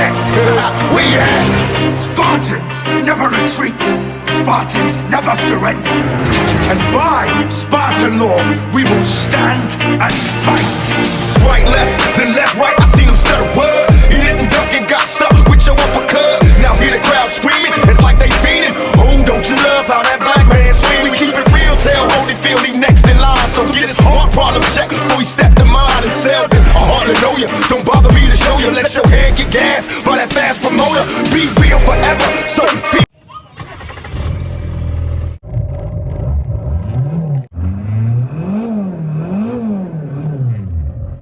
next. We Spartans never retreat. Spartans never surrender. And by Spartan law, we will stand and fight. Right, left, then left, right. I seen him stutter word. He didn't duck and got stuck with your uppercut. Now hear the crowd screaming. It's like they feeding. Oh, don't you love how that black man swing? We keep it real. Tell Holyfield he next in line. So get his heart problem checked before he step to mine and sell it. I hardly know you. Don't bother me to show you. Let your head get gas by that fast promoter. Be real forever. So feel.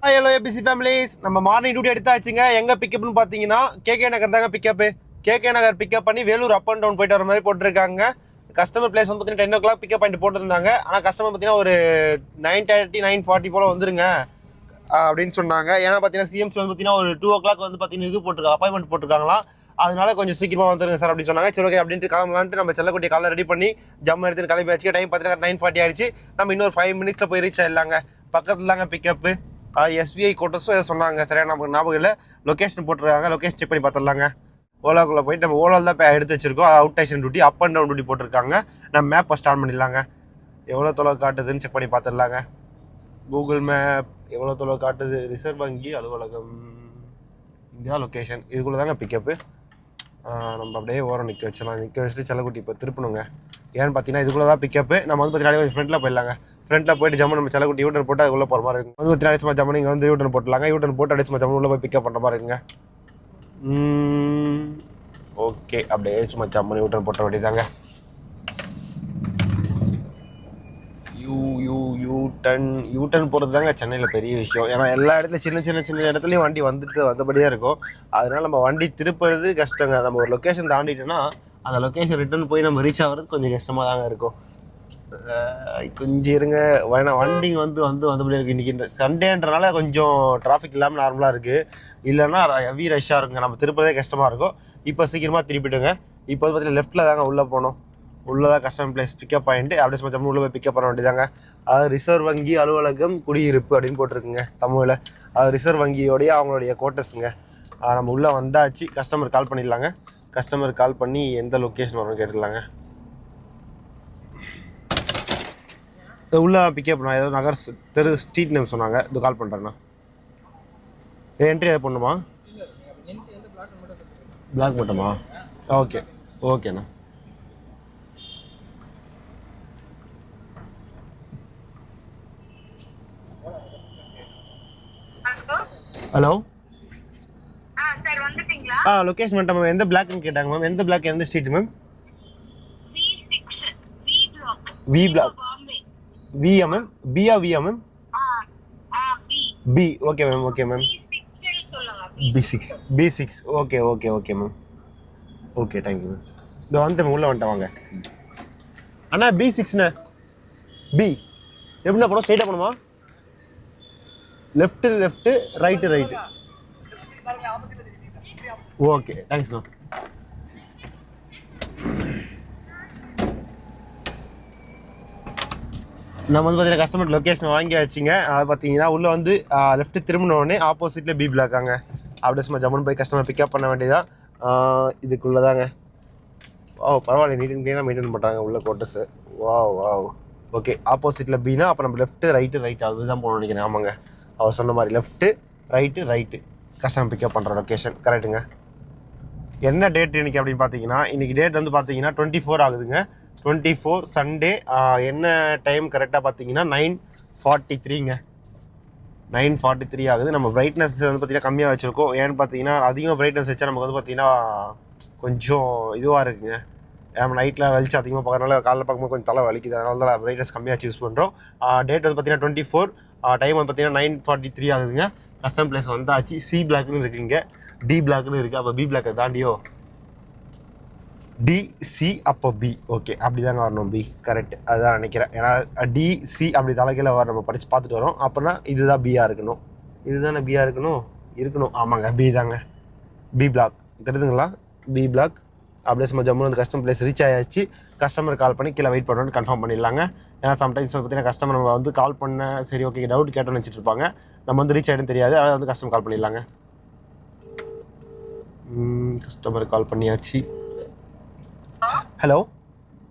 Hello ABC families, நம்ம morning duty எடுத்தாச்சுங்க. எங்கே பிக்கப்னு பார்த்தீங்கன்னா KK நகர் தாங்க pickup. KK நகர் pickup பண்ணி வேலூர் அப் and down போயிட்டு வர மாதிரி போட்டிருக்காங்க. Customer place வந்து பார்த்தீங்கன்னா 10 o'clock பிக்கப் பாயிண்ட் போட்டுருந்தாங்க. ஆனால் கஸ்டமர் பார்த்தீங்கன்னா ஒரு 9:30 9:40 போல் வந்துருங்க அப்படின்னு சொன்னாங்க. ஏன்னா பார்த்தீங்கன்னா சிஎம்சி வந்து பார்த்தீங்கன்னா ஒரு 2 o'clock வந்து பார்த்தீங்கன்னா இது போட்டிருக்காங்க, அப்பாயின்மெண்ட் போட்டிருக்காங்களாம். அதனால கொஞ்சம் சீக்கிரமாக வந்துருங்க சார் அப்படின்னு சொன்னாங்க. சரி ஓகே அப்படின்ட்டு கிளம்பலான்ட்டு நம்ம செல்லக்குட்டி காலைல ரெடி பண்ணி ஜம்மு எடுத்துட்டு கிளம்பி வச்சு டைம் பார்த்தீங்கன்னா 9:40 ஆயிடுச்சு. நம்ம இன்னொரு 5 minutes போய் ரீச் ஆயிடலாங்க. பக்கத்தில் தாங்க பிக்கப்பு. எஸ்பிஐ கோட்டர்ஸும் எதை சொன்னாங்க, சரியா நமக்கு ஞாபகம் இல்லை. லொக்கேஷன் போட்டிருக்காங்க, லொக்கேஷன் செக் பண்ணி பார்த்துடலாங்க. ஓலாக்குள்ளே போயிட்டு நம்ம ஓலாவில் தான் எடுத்து வச்சிருக்கோம். Out station duty, up and down duty போட்டிருக்காங்க. நம்ம மேப்பை ஸ்டார்ட் பண்ணிடலாங்க. எவ்வளோ தொலைவு காட்டுதுன்னு செக் பண்ணி பார்த்துடலாங்க. கூகுள் மேப் எவ்வளோ தொலைவு காட்டுது. ரிசர்வ் வங்கி அலுவலகம், இதுதான் லொக்கேஷன். இதுக்குள்ளே தாங்க பிக்கப்பு. நம்ம அப்படியே ஓரம் நிற்க வச்சிடலாம். நிற்க வச்சுட்டு செல்லக்குட்டி இப்போ திருப்பணுங்க. ஏன்னு பார்த்தீங்கன்னா இதுக்குள்ளே தான் பிக்கப்பு. நம்ம வந்து பார்த்தீங்கன்னா கொஞ்சம் ஃப்ரெண்டில் போயிடலாங்க. ஃப்ரெண்டில் போய்ட்டு ஜம்மு நம்ம செல்லக்குட்டி யூட்டன் போட்டு அதுக்குள்ளே போகிற மாதிரி இருக்கும். வந்து பார்த்தீங்கன்னா சும்மா ஜம்மு இங்கே வந்து யூட்டன் போட்டுலாங்க. யூட்டன் போட்டு அப்படியே சும்மா ஜம்மு உள்ளே போய் பிக்கப் பண்ணுற மாதிரி இருக்குங்க. ஓகே, அப்படியே சும்மா ஜம்மு யூட்டன் போட்ட வேண்டியதாங்க. யூட்டன் போகிறது தாங்க சென்னையில் பெரிய விஷயம். ஏன்னா எல்லா இடத்துல சின்ன இடத்துலையும் வண்டி வந்துட்டு வந்தபடியாக இருக்கும். அதனால நம்ம வண்டி திருப்புறது கஷ்டங்க. நம்ம ஒரு லொக்கேஷன் தாண்டிட்டோன்னா அந்த லொக்கேஷன் ரிட்டர்ன் போய் நம்ம ரீச் ஆகிறது கொஞ்சம் கஷ்டமாக தாங்க இருக்கும். கொஞ்சம் இருங்க, வண்டிங்க வந்தபடி இருக்குது. இன்றைக்கி இந்த சண்டேன்றனால கொஞ்சம் டிராஃபிக் இல்லாமல் நார்மலாக இருக்குது. இல்லைன்னா ஹெவி ரஷ்ஷாக இருக்குங்க. நம்ம திருப்பதே கஷ்டமாக இருக்கும். இப்போ சீக்கிரமாக திருப்பிட்டுங்க. இப்போ வந்து பார்த்தீங்கன்னா லெஃப்ட்டில் தாங்க உள்ளே போகணும். உள்ளே தான் கஸ்டமர் பிளேஸ் பிக்கப் பாயிண்ட்டு. அப்படியே சும்மா உள்ளே போய் பிக்கப் பண்ண வேண்டியதாங்க. அது ரிசர்வ் வங்கி அலுவலகம் குடியிருப்பு அப்படின்னு போட்டிருக்குங்க தமிழில். அது ரிசர்வ் வங்கியோடைய அவங்களுடைய கோட்டர்ஸுங்க. நம்ம உள்ளே வந்தாச்சு. கஸ்டமர் கால் பண்ணிடலாங்க. கஸ்டமர் கால் பண்ணி எந்த லொக்கேஷன் வரும்னு கேட்டுடலாங்க. உள்ளே பிக்கப் பண்ணா ஏதோ நகர் தெரு ஸ்ட்ரீட் நேம் சொன்னாங்க. இது கால் பண்ணுறேண்ணா. என்ட்ரி எதாவது பண்ணுமா? பிளாக் மட்டுமா? ஓகே ஓகேண்ணா. ஹலோ சார் வந்துட்டீங்களா? லொகேஷன் வந்துட்டோம் மேம். எந்த பிளாக்னு கேட்டாங்க மேம். எந்த பிளாக், எந்த ஸ்ட்ரீட் மேம்? V block. வியா மேம்? பியா வியா ma'am? B. Okay ma'am, okay ma'am. B6 okay okay okay ma'am. Okay thank you ma'am. இதோ வந்துட்டேன், உள்ளே வந்துட்டேன் வாங்க. அண்ணா B6ண்ணே. பி எப்படின்னா போனோம்? ஸ்ட்ரைட்டாக போகணுமா? Left right. Okay thanks ma'am. நம்ம வந்து பார்த்தீங்கன்னா கஸ்டமர் லொக்கேஷன் வாங்கியாச்சுங்க. அது பார்த்தீங்கன்னா உள்ளே வந்து லெஃப்ட்டு திரும்பினோடனே ஆப்போசிட்டில் பி பிளாக்காங்க. அப்படியே சும்மா ஜம்முன்னு போய் கஸ்டமர் பிக்கப் பண்ண வேண்டியதான். இதுக்குள்ளே தாங்க. பரவாயில்ல, நீட் அண்ட் க்ளீனாக மெயின்டைன் பண்ணுறாங்க உள்ள கோட்டர்ஸு. Wow okay. ஆப்போசிட்டில் பீனா அப்போ நம்ம லெஃப்ட்டு ரைட்டு அதுதான் போகணும்னு நினைக்கிறேன். ஆமாங்க, அவர் சொன்ன மாதிரி லெஃப்ட்டு ரைட்டு கஸ்டமர் பிக்கப் பண்ணுற லொக்கேஷன் கரெக்டுங்க. என்ன டேட் இன்றைக்கி அப்படின்னு பார்த்தீங்கன்னா, இன்றைக்கி டேட் வந்து பார்த்தீங்கன்னா 24 ஆகுதுங்க. 24 சண்டே. என்ன டைம் கரெக்டாக பார்த்தீங்கன்னா 9:43ங்க. 9:43 ஆகுது. நம்ம பிரைட்னஸ் வந்து பார்த்தீங்கன்னா கம்மியாக வச்சுருக்கோம். ஏன்னு பார்த்தீங்கன்னா அதிகமாக பிரைட்னஸ் வச்சா நமக்கு வந்து பார்த்தீங்கன்னா கொஞ்சம் இதுவாக இருக்குங்க. நம்ம நைட்டில் வெளிச்சு அதிகமாக பார்க்கறதுனால காலைல பார்க்கும்போது கொஞ்சம் தலை வலிக்குது. அதனால தான் பிரைட்னஸ் கம்மியாக யூஸ் பண்ணுறோம். டேட் வந்து பார்த்தீங்கன்னா 24. டைம் வந்து பார்த்தீங்கன்னா 9:43 ஆகுதுங்க. கஸ்டம் பிளேஸ் வந்தாச்சு. சி பிளாக்னு இருக்குங்க, டி பிளாக்னு இருக்குது. அப்போ பி பிளாக்கை தாண்டியோ டிசி அப்போ பி. ஓகே, அப்படி தாங்க வரணும். பி கரெக்ட், அதுதான் நினைக்கிறேன். ஏன்னா டிசி அப்படி தலைக்கீழ வர நம்ம படித்து பார்த்துட்டு வரோம். அப்படின்னா இதுதான் பியாக இருக்கணும். இதுதானே பியாக இருக்கணும். ஆமாங்க, பி தாங்க. பி பிளாக் தெரியுதுங்களா? B block. அப்படியே சும்மா ஜம்மு வந்து கஸ்டம் பிளேஸ் ரீச் ஆயாச்சு. கஸ்டமர் கால் பண்ணி கீழே வெயிட் பண்ணணும்னு கன்ஃபார்ம் பண்ணிடலாங்க. ஏன்னா சம்டைம்ஸ் வந்து பார்த்தீங்கன்னா கஸ்டமர் நம்ம வந்து கால் பண்ண சரி ஓகே டவுட் கேட்டோன்னு வச்சுட்டு இருப்பாங்க. நம்ம வந்து ரீச் ஆகிடும் தெரியாது. அதனால் வந்து கஸ்டமர் கால் பண்ணிடலாங்க. கஸ்டமருக்கு கால் பண்ணியாச்சு. ஹலோ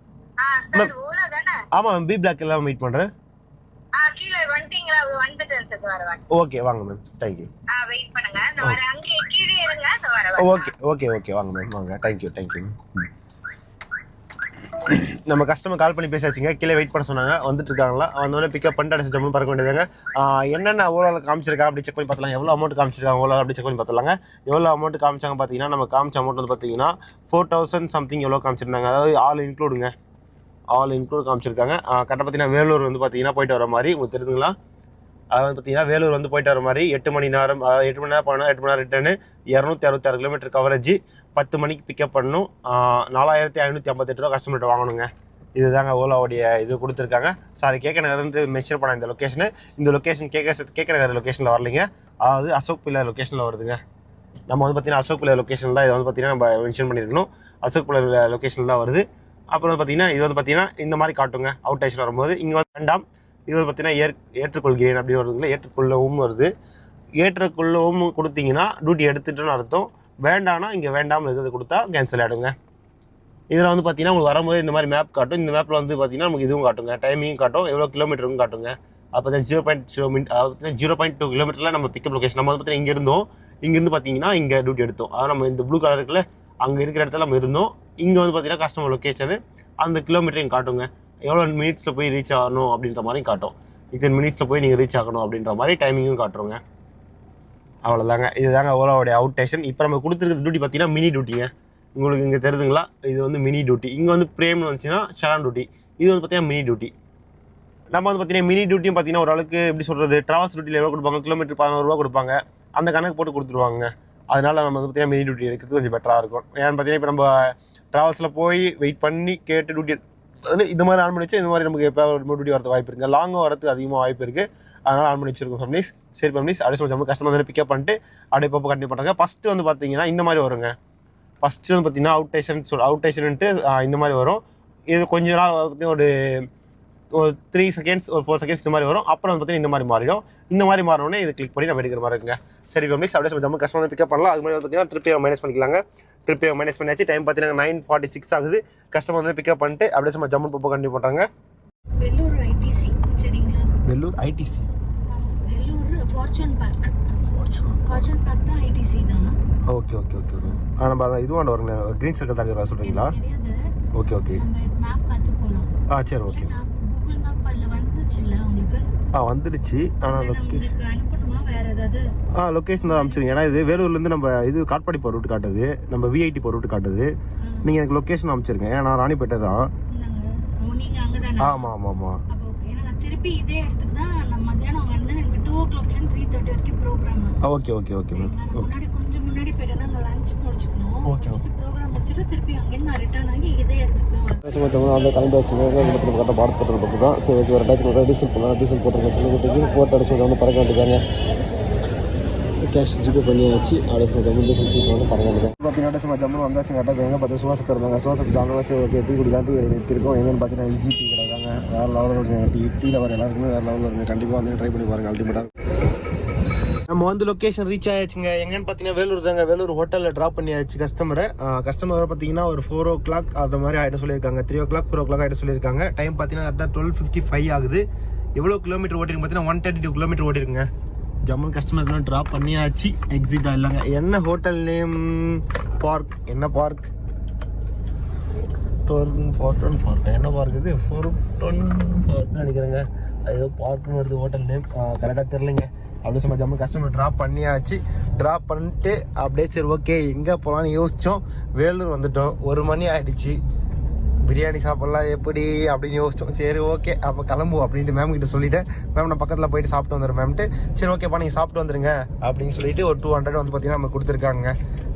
சார் ஓலா தானே? ஆமாம் மேம், பி பிளாக் எல்லாம் வெயிட் பண்ணுறேன். கீழே வந்துட்டீங்களா? வந்துட்டேன் சார், வரேன். ஓகே வாங்க மேம், தேங்க்யூ. வெயிட் பண்ணுங்க, நான் வரேன். அங்கே கீழே இருங்க, நான் வரேன். ஓகே ஓகே ஓகே வாங்க மேம், வாங்க. Thank you thank you. நம்ம கஸ்டமர் கால் பண்ணி பேசாச்சுங்க. கீழே வெயிட் பண்ண சொன்னாங்க, வந்துட்டு இருக்காங்களா? வந்தோடனே பிக்கப் பண்ணிட்டு அடிச்சு ஜம்முன்னு பறக்க வேண்டியதாங்க. என்னென்ன ஓலாவில் காமிச்சிருக்கா அப்படி செக் பண்ணி பார்த்தலாம். எவ்வளோ அமௌண்ட் காமிச்சிருக்காங்க ஓலாவில் அப்படி செக் பண்ணி பார்த்தலாங்க. எவ்வளோ அமௌண்ட் காமிச்சாங்க பார்த்தீங்கன்னா, நம்ம காமிச்ச அமௌண்ட் வந்து பார்த்தீங்கன்னா 4000 சம்திங் எவ்வளோ காமிச்சிருந்தாங்க. அதாவது ஆல் இன்க்ளூடுங்க, ஆல் இன்க்ளூட் காமிச்சிருக்காங்க. கரெக்டாக பார்த்தீங்கன்னா வேலூர் வந்து பார்த்தீங்கன்னா போயிட்டு வர மாதிரி உங்களுக்கு தெரியுதுங்களா? அது வந்து பார்த்தீங்கன்னா வேலூர் வந்து போயிட்டு வர மாதிரி 8 மணி நேரம், அதாவது 8 மணி நேரம் போனால் 8 மணி நேரம் ரிட்டர்னு, 266 கிலோமீட்டர் கவரேஜ், 10 மணிக்கு பிக்கப் பண்ணணும். 4558 ரூபா கஸ்டமர்கிட்ட வாங்கணுங்க. இதுதாங்க ஓலாவுடைய இது கொடுத்துருக்காங்க. சாரி, கேகே நகர்ன்ட்டு மென்ஷன் பண்ண இந்த லொக்கேஷனு. இந்த லொக்கேஷன் கேகே நகர் லொக்கேஷனில் வரலைங்க, அதாவது அசோக் பில்லர் லொக்கேஷனில் வருதுங்க. நம்ம வந்து பார்த்தீங்கன்னா அசோக் பில்லர் லொக்கேஷன் தான் இதை வந்து பார்த்தீங்கன்னா நம்ம மென்ஷன் பண்ணியிருக்கணும். அசோக் பில்லர் லொக்கேஷனில் தான் வருது. அப்புறம் வந்து பார்த்தீங்கன்னா இது வந்து பார்த்தீங்கன்னா இந்த மாதிரி காட்டுங்க. அவுட் ஸ்டேஷன் வரும்போது இங்கே வந்து வேண்டாம், இது வந்து பார்த்தீங்கன்னா ஏற்றுக்கொள்கிறேன் அப்படின்னு வருதுங்களா, ஏற்றுக்கொள்ளவும் வருது. ஏற்றுக்கொள்ளவும் கொடுத்தீங்கன்னா டியூட்டி எடுத்துட்டுன்னு அர்த்தம். வேண்டாம்னா இங்கே வேண்டாமல் இருக்கிறது கொடுத்தா கேன்சல் ஆகிடுங்க. இதில் வந்து பார்த்தீங்கன்னா உங்களுக்கு வரும்போது இந்த மாதிரி மேப் காட்டும். இந்த மேப்பில் வந்து பார்த்தீங்கன்னா நமக்கு இதுவும் காட்டுங்க, டைமிங்கும் காட்டும், எவ்வளோ கிலோமீட்டருக்கும் காட்டுங்க. அப்போ தான் 0.2 கிலோமீட்டரில் நம்ம பிக்கப் லொக்கேஷன். நம்ம வந்து பார்த்தீங்கன்னா இங்கே இருந்தோம், இங்கேருந்து பார்த்தீங்கன்னா இங்கே டியூட்டி எடுத்தோம். அதாவது நம்ம இந்த ப்ளூ கலர் இருக்குல்ல, அங்கே இருக்கிற இடத்துல நம்ம இருந்தோம். இங்கே வந்து பார்த்தீங்கன்னா கஸ்டமர் லொக்கேஷனு அந்த கிலோமீட்டரையும் காட்டுங்க. எவ்வளோ மினிட்ஸில் போய் ரீச் ஆகணும் அப்படின்ற மாதிரியும் காட்டும். இத்தனை மினிட்ஸில் போய் நீங்கள் ரீச் ஆகணும் அப்படின்ற மாதிரி டைமிங்கும் காட்டுறோங்க. அவ்வளோதாங்க, இதுதாங்க ஓலாவுடைய அவுட் ஸ்டேஷன். இப்போ நம்ம கொடுத்துருக்க டியூட்டி பார்த்தீங்கன்னா மினி டியூட்டிங்க. உங்களுக்கு இங்கே தெரியுதுங்களா, இது வந்து மினி டியூட்டி. இங்கே வந்து பிரேம்னு வந்துச்சுன்னா ஷடான் டியூட்டி. இது வந்து பார்த்தீங்கன்னா மினி டியூட்டி. நம்ம வந்து பார்த்தீங்கன்னா மினி டியூட்டியும் பார்த்தீங்கன்னா ஓரளவுக்கு எப்படி சொல்கிறது, ட்ராவல்ஸ் டியூட்டியில் எவ்வளோ கொடுப்பாங்க, கிலோமீட்டர் 11 ரூபா கொடுப்பாங்க, அந்த கணக்கு போட்டு கொடுத்துருவாங்க. அதனால நம்ம வந்து பார்த்தீங்கன்னா மினி டியூட்டி எடுக்கிறது கொஞ்சம் பெட்டராக இருக்கும். ஏன்னு பார்த்தீங்கன்னா இப்போ நம்ம ட்ராவல்ஸில் போய் வெயிட் பண்ணி கேட்டு டியூட்டி வந்து இந்த மாதிரி ஆன் பண்ணி வச்சு இந்த மாதிரி நமக்கு எப்போ ஒரு டியூட்டி வரது வாய்ப்பு இருக்குது. லாங்காக வரதுக்கு அதிகமாக வாய்ப்பு இருக்குது. அதனால் ஆன் பண்ணி வச்சிருக்கோம் ஃபேமிலிஸ். சரி ஃபேமிலிஸ், அப்படியே சொல்லி கஸ்டமர் வந்து பிக்கப் பண்ணிட்டு அப்படியே இப்போ கண்டிப்பாக பண்ணுறாங்க. ஃபஸ்ட்டு வந்து பார்த்தீங்கன்னா இந்த மாதிரி வருங்க. ஃபஸ்ட்டு வந்து பார்த்தீங்கன்னா அவுட் ஸ்டேஷன்ட்டு இந்த மாதிரி வரும். இது கொஞ்ச நாள் பார்த்தீங்கன்னா ஒரு 3 செகண்ட்ஸ் ஒரு 4 செகண்ட்ஸ் இந்த மாதிரி வரும். அப்புறம் வந்து பார்த்தீங்கன்னா இந்த மாதிரி மாறிடும். இந்த மாதிரி மாறினோடனே இது கிளிக் பண்ணி நம்ம எடுக்கிற மாதிரி இருக்குங்க. சரி ஃபேமிலிஸ், அப்படியே சொல்லி நம்ம கஸ்டமர் பிக்கப் பண்ணலாம். அது மாதிரி பார்த்தீங்கன்னா ட்ரிப்பை மைனஸ் பண்ணிக்கலாங்க. ட்ரிப்பை மைனஸ் பண்ணியாச்சு. டைம் பார்த்தீங்கன்னா 9:46 ஆகுது. கஸ்டமர் வந்து பிக்கப் பண்ணிட்டு அப்படியே நம்ம ஜம்மு போப்போ கண்டிப்பாக பண்ணுறாங்க. வெள்ளூர் ஐடிசி சரிங்களா? Vellore ITC, Vellore Fortune Park. Fortune Park தான் ஐடிசி தான். Okay okay okay okay. நம்ம இதுவாண்ட வருங்க, க்ரீன் சர்க்கிள் தாண்டி வர சொல்கிறீங்களா? Okay okay. நம்ம மேப் பார்த்து போகலாம். சரி ஓகே. கூகுள் மேப் அதில் வந்துச்சுல்ல உங்களுக்கு? வந்துடுச்சு. ஆனால் லொக்கேஷன் அனுப்பணுமா வேற ஏதாவது? லொக்கேஷன் தான் அனுப்பிச்சிருங்க. ஏன்னா இது வேலூர்லேருந்து நம்ம இது காட்பாடி போகிற ரூட் காட்டுது, நம்ம விஐடி போகிற ரூட் காட்டுது. நீங்கள் எனக்கு லொக்கேஷன் அனுப்பிச்சிருங்க. ஏன்னா நான் ராணிப்பேட்டை தான். நீங்கள் அங்கே தானே? ஆமாம் ஆமாம் ஆமாம். அப்போ ஓகே. ஏன்னா நான் திருப்பி இதே இடத்துக்கு தான் நான் மத்தியானம் வந்து எனக்கு 2 o'clockலேருந்து 3:30 வரைக்கும் program. Okay okay okay ma'am. Okay கொஞ்சம் முன்னாடி போயிட்டேன்னா அங்கே லஞ்ச் முடிச்சுக்கணும். Okay okay. ப்ரோக்ராம் முடிச்சுட்டு திருப்பி அங்கேருந்து நான் ரிட்டர்ன் ஆகி இதே இடத்துக்கு தான் அந்த கிளம்பி வச்சுங்க. கரெக்டாக பாடத்து போட்டுற பக்கம் தான். சரி ஓகே, ஒரு டைத்துக்கு டீசல் போடலாம். டீசல் போட்டுருக்கேன் சின்ன குட்டிக்கு போட்டு அடிச்சு வந்து பறக்க வேண்டியதாங்க. கேஷ் ஜிபே பண்ணியாச்சு. அடுத்து ஜம்மு டீசல் ஃபீஸ் வந்து பறக்க வேண்டியது. பார்த்தீங்கன்னா சும்மா ஜம்மு வந்தாச்சு. கரெக்டாக எங்கே பார்த்து சுவாசத்தை இருந்தாங்க. சுவாசத்தை ஜானவாசி ஓகே டீ குடிக்கலாம். டீ கடை நிறுத்திருக்கோம். எங்கன்னு பார்த்தீங்கன்னா இஞ்சி டீ கடை தாங்க. வேறு லெவலில் இருக்குங்க. டீயில் வர எல்லாருக்குமே வேறு லெவலில் இருக்குங்க. கண்டிப்பாக வந்து ட்ரை பண்ணி பாருங்கள், அல்டிமேட்டாக. நம்ம வந்து லொக்கேஷன் ரீச் ஆயாச்சுங்க. எங்கன்னு பார்த்தீங்கன்னா வேலூர் தாங்க. வேலூர் ஹோட்டலில் ட்ராப் பண்ணியாச்சு கஸ்டமரை. கஸ்டமர் பார்த்தீங்கன்னா ஒரு 4 o'clock அது மாதிரி ஆகிட்ட சொல்லியிருக்காங்க. 3 o'clock 4 o'clock ஆகிட்ட சொல்லியிருக்காங்க. டைம் பார்த்தீங்கன்னா கரெக்டாக 12:55 ஆகுது. எவ்வளோ கிலோமீட்டர் ஓட்டிருக்கு பார்த்தீங்கன்னா 132 கிலோமீட்டர் ஓட்டிருக்குங்க. ஜம்மு கஸ்டமர்லாம் ட்ராப் பண்ணியாச்சு. எக்ஸிட் ஆகிடலாங்க. என்ன ஹோட்டல் நேம்? பார்க். என்ன பார்க்? ஃபோர்டன் பார்க். என்ன பார்க் இது? ஃபோர்டன் பார்க்னு நினைக்கிறேங்க. அது ஏதோ பார்க்னு வருது ஹோட்டல் நேம். கரெக்டாக தெரிலங்க. அப்படியே சும்மா ஜம்மு கஸ்டமர் ட்ராப் பண்ணியாச்சு. ட்ராப் பண்ணிட்டு அப்படியே சரி ஓகே எங்கே போகலான்னு யோசித்தோம். வேலூர் வந்துட்டோம். 1 மணி ஆகிடுச்சு. பிரியாணி சாப்பிட்லாம் எப்படி அப்படின்னு யோசித்தோம். சரி ஓகே அப்போ கிளம்புவோம் அப்படின்ட்டு மேம் கிட்ட சொல்லிவிட்டேன். மேம் நான் பக்கத்தில் போயிட்டு சாப்பிட்டு வந்துடுறேன் மேம்ட்டு. சரி ஓகேப்பா நீங்கள் சாப்பிட்டு வந்துடுங்க அப்படின்னு சொல்லிட்டு ஒரு 200 வந்து பார்த்தீங்கன்னா நம்ம கொடுத்துருக்காங்க.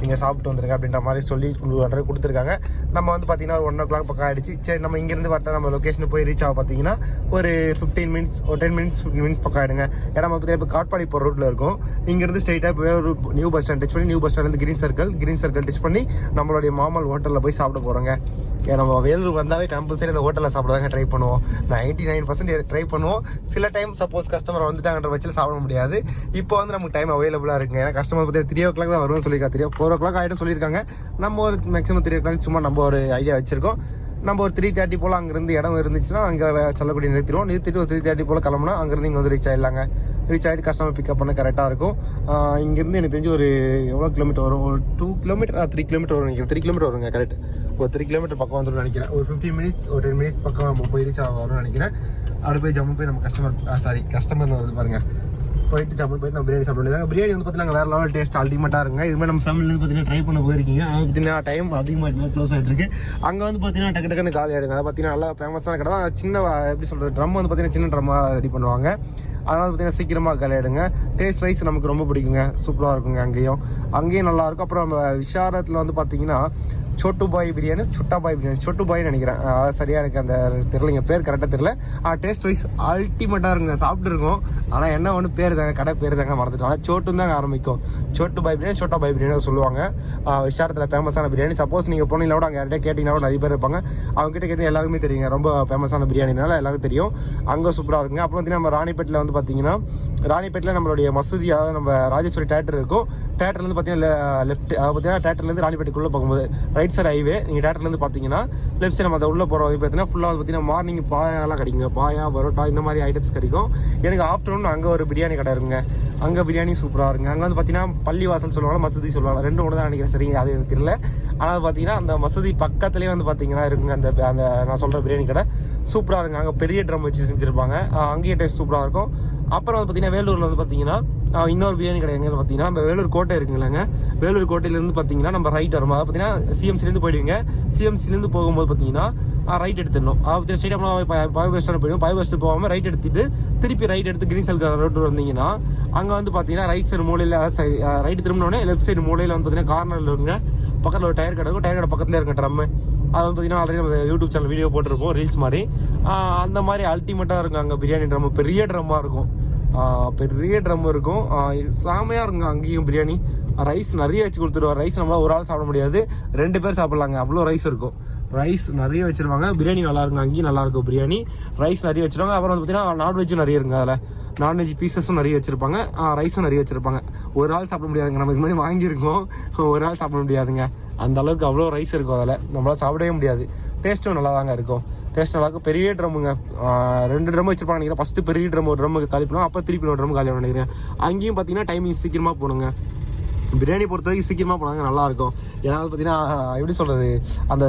நீங்கள் சாப்பிட்டு வந்துருங்க அப்படின்ற மாதிரி சொல்லி 200 கொடுத்துருக்காங்க. நம்ம வந்து பார்த்தீங்கன்னா 1 o'clock பக்கம் ஆகிடுச்சு. சரி நம்ம இங்கேருந்து பார்த்தா நம்ம லொக்கேஷனுக்கு போய் ரீச் ஆக பார்த்தீங்கன்னா ஒரு 15 minutes ஒரு 10 minutes 15 minutes பக்கம் ஆகிடுங்க. ஏன்னா நம்ம பார்த்தீங்கன்னா இப்போ காட்பாடி போகிற ரூட்டில் இருக்கும். இங்கேருந்து ஸ்ட்ரைட்டாக இப்போ ஒரு நியூ பஸ் ஸ்டாண்ட் டச் பண்ணி நியூ பஸ் ஸ்டாண்ட்லேருந்து கிரீன் சர்க்கிள் டச் பண்ணி நம்மளுடைய மாமல் ஹோட்டலில் போய் சாப்பிட போகிறோங்க. ஏன்னா நம்ம வேலூர் வந்தாவே கம்பல்சரி இந்த ஹோட்டலில் சாப்பிட ட்ரை பண்ணுவோம். 99% ட்ரை பண்ணுவோம். சில டைம் சப்போஸ் கஸ்டமர் வந்துட்டாங்கன்ற வச்சு சாப்பிட முடியாது. இப்போ வந்து நமக்கு டைம் அவைலபிளாக இருக்குங்க. ஏன்னா கஸ்டமர் பார்த்தீங்கன்னா 3 o'clock தான் வருவோம்னு சொல்லியிருக்காங்க. 4 4 o'clock ஆகிடும் சொல்லியிருக்காங்க. நம்ம ஒரு மேக்ஸிமம் 3 o'clock சும்மா நம்ம ஒரு ஐடியா வச்சுருக்கோம். நம்ம ஒரு 3:30 போல் அங்கேருந்து இடம் இருந்துச்சுன்னா அங்கே செல்லக்கூடிய நிறுத்திட்டு ஒரு 3:30 போல் கிளம்புனா அங்கேருந்து இங்கே வந்து ரீச் ஆகிடலாங்க. ரீச் ஆகிட்டு கஸ்டமர் பிக்கப் பண்ண கரெக்டாக இருக்கும். இங்கேருந்து எனக்கு தெரிஞ்சு ஒரு எவ்வளோ கிலோமீட்டர் வரும், ஒரு 2 கிலோமீட்டர் 3 கிலோமீட்டர் வரும் நினைக்கிறேன். 3 கிலோமீட்டர் வருங்க கரெக்ட். ஒரு 3 கிலோமீட்டர் பக்கம் வந்துடும் நினைக்கிறேன். ஒரு 15 மினிட்ஸ் ஒரு 10 மினிட்ஸ் பக்கம் நம்ம போய் ரீச் வரும்னு நினைக்கிறேன். அப்படி போய் ஜம்மு போய் நம்ம கஸ்டமர் வந்து பாருங்கள் போயிட்டு ஜம்மு போயிட்டு நம்ம பிரியாணி சாப்பிட வேண்டியது. பிரியாணி வந்து பார்த்தீங்கன்னா வேறு லெவல் டேஸ்ட் அல்டிமேட்டாக இருக்குங்க. இதுமாதிரி நம்ம ஃபேமிலியில் பார்த்தீங்கன்னா ட்ரை பண்ண போயிருக்கீங்க. அது பார்த்தீங்கன்னா டைம் அதிகமாக க்ளோஸ் ஆகிட்டு இருக்கு. அங்கே வந்து பார்த்தீங்கன்னா டக்குன்னு காலி ஆகிடுங்க. அதை பார்த்தீங்கன்னா நல்லா ஃபேமஸான கடை தான். சின்ன எப்படி சொல்கிறது, ட்ரம் வந்து பார்த்தீங்கன்னா சின்ன ட்ரம்மாக ரெடி பண்ணுவாங்க. அதனால் பார்த்தீங்கன்னா சீக்கிரமாக காலி ஆகிடுங்க. டேஸ்ட் வைஸ் நமக்கு ரொம்ப பிடிக்குங்க. சூப்பராக இருக்குங்க. அங்கேயும் நல்லாயிருக்கும். அப்புறம் நம்ம விஷாரத்தில் வந்து பார்த்தீங்கன்னா சோட்டு பாய் பிரியாணி, சுட்டா பாய் பிரியாணி, சோட்டு பாய்னு நினைக்கிறேன். சரியாக எனக்கு அந்த தெரியலைங்க, பேர் கரெக்டாக தெரியல. டேஸ்ட் வைஸ் அல்டிமேட்டாக இருக்குங்க. சாப்பிட்டுருக்கோம். ஆனால் என்ன ஒன்று பேர் தாங்க, கடை பேர் தாங்க மறந்துட்டோம். சோட்டுன்னு தாங்க ஆரம்பிக்கும். சோட்டு பாய் பிரியாணி, சோட்டா பாய் பிரியாணி சொல்லுவாங்க. விஷாரத்தில் ஃபேமஸான பிரியாணி. சப்போஸ் நீங்கள் போனீங்களா கூட அங்கே யார்கிட்ட கேட்டிங்கன்னா கூட நிறைய பேர் இருப்பாங்க. அவங்ககிட்ட கேட்டு எல்லாருக்குமே தெரியுங்க. ரொம்ப ஃபேமஸான பிரியாணினால எல்லாருக்கும் தெரியும். அங்கே சூப்பராக இருக்குங்க. அப்புறம் பார்த்தீங்கன்னா நம்ம ராணிப்பேட்டில் வந்து பார்த்தீங்கன்னா ராணிப்பேட்டில் நம்மளுடைய மசூதி, அதாவது நம்ம ராஜேஸ்வரி தேட்டர் இருக்கும். தேட்டர்லேருந்து பார்த்தீங்கன்னா லெஃப்ட், பார்த்தீங்கன்னா தேட்டர்லேருந்து ராணிப்பேட்டுக்குள்ளே போகும்போது ரைட் சைடு ஹைவே, நீங்கள் தேட்டர்லேருந்து பார்த்தீங்கன்னா லெஃப்ட் சைடு நம்ம அதை உள்ளே போகிறோம். பார்த்தீங்கன்னா ஃபுல்லாக வந்து பார்த்தீங்கன்னா மார்னிங் பாயாலாம் கிடைக்குங்க. பாயா, பரோட்டா இந்த மாதிரி ஐட்டம்ஸ் கிடைக்கும். எனக்கு ஆஃப்டர்நூன் அங்கே ஒரு பிரியாணி கடை இருக்குங்க. அங்கே பிரியாணி சூப்பராக இருக்குங்க. அங்கே வந்து பார்த்தீங்கன்னா பள்ளிவாசல் சொல்லுவாங்க, மசூதி சொல்லுவாங்க. ரெண்டும் ஒன்று தான் நினைக்கிறேன். சரிங்க, அது எனக்கு தெரியல. ஆனால் பார்த்தீங்கன்னா அந்த மசூதி பக்கத்துலேயே வந்து பார்த்தீங்கன்னா இருக்குங்க அந்த நான் சொல்கிற பிரியாணி கடை சூப்பராக இருக்குங்க. அங்கே பெரிய ட்ரம் வச்சு செஞ்சுருப்பாங்க. அங்கேயே டேஸ்ட் சூப்பராக இருக்கும். அப்புறம் வந்து பார்த்தீங்கன்னா வேலூரில் வந்து பார்த்தீங்கன்னா இன்னொரு பிரியாணி கடை எங்கே பார்த்தீங்கன்னா நம்ம வேலூர் கோட்டை இருக்குங்களேங்க. வேலூர் கோட்டையிலேருந்து பார்த்தீங்கன்னா நம்ம ரைட் வரும். அது பார்த்தீங்கன்னா சிஎம்சிலேருந்து போயிடுவீங்க. சிஎம்சிலேருந்து போகும்போது பார்த்தீங்கன்னா ரைட் எடுத்துடணும். அது ஸ்ட்ரெயிட்டாக பாய் பஸ் ஸ்டாண்ட் போயிடும். பாய் பஸ் ஸ்டாண்ட் போகாமல் ரைட் எடுத்துட்டு திருப்பி ரைட் எடுத்து கிரீன் சல்கர் ரோட்டு வந்தீங்கன்னா அங்கே வந்து பார்த்தீங்கன்னா ரைட் சைடு மூலையில், ரைட்டு திரும்பினோடனே லெஃப்ட் சைடு மூலையில் வந்து பார்த்தீங்கன்னா கார்னரில் இருங்க. பக்கத்தில் ஒரு டயர் கடை இருக்கும். டயர் கடை பக்கத்தில் இருக்க ட்ரம்மு. அது வந்து பார்த்தீங்கன்னா ஆல்ரெடி நம்ம யூடியூப் சேனல் வீடியோ போட்டிருப்போம், ரீல்ஸ் மாதிரி. அந்த மாதிரி அல்டிமேட்டாக இருக்கும் அங்கே பிரியாணி ட்ரம்மு. பெரிய ட்ரம்மாக இருக்கும். பெரிய ட்ரம் இருக்கும். செமையாக இருக்குங்க அங்கேயும் பிரியாணி. ரைஸ் நிறைய வச்சு கொடுத்துருவார். ரைஸ் நம்மளால் ஒரு ஆள் சாப்பிட முடியாது, 2 பேர் சாப்பிட்லாங்க. அவ்வளோ ரைஸ் இருக்கும். ரைஸ் நிறைய வச்சுருவாங்க. பிரியாணி நல்லா இருக்கும். அங்கேயும் நல்லாயிருக்கும் பிரியாணி. ரைஸ் நிறைய வச்சுருவாங்க. அப்புறம் வந்து பார்த்தீங்கன்னா நான்வெஜ்ஜும் நிறைய இருக்குங்க. அதில் நான்வெஜ் பீசஸும் நிறைய வச்சுருப்பாங்க. ரைஸும் நிறைய வச்சுருப்பாங்க. ஒரு ஆள் சாப்பிட முடியாதுங்க. நம்ம இது மாதிரி வாங்கியிருக்கோம், ஒரு ஆள் சாப்பிட முடியாதுங்க. அந்த அளவுக்கு அவ்வளோ ரைஸ் இருக்கும். அதில் நம்மளால் சாப்பிடவே முடியாது. டேஸ்ட்டும் நல்லா தாங்க இருக்கும். டேஸ்ட் நல்லா இருக்கும். பெரிய ட்ரம்முங்க. 2 ட்ரம் வச்சுருப்பாங்க நினைக்கிறேன். ஃபஸ்ட்டு பெரிய ட்ரம் ஒரு ட்ரம்முக்கு காலி பண்ணுவோம். அப்போ திருப்பி ஒரு ட்ரம் காலி நினைக்கிறேன். அங்கேயும் பார்த்தீங்கன்னா டைமிங் சீக்கிரமாக போகணுங்க. பிரியாணி பொறுத்த வரைக்கும் சீக்கிரமாக போனாங்க நல்லாயிருக்கும். ஏன்னா பார்த்தீங்கன்னா எப்படி சொல்கிறது, அந்த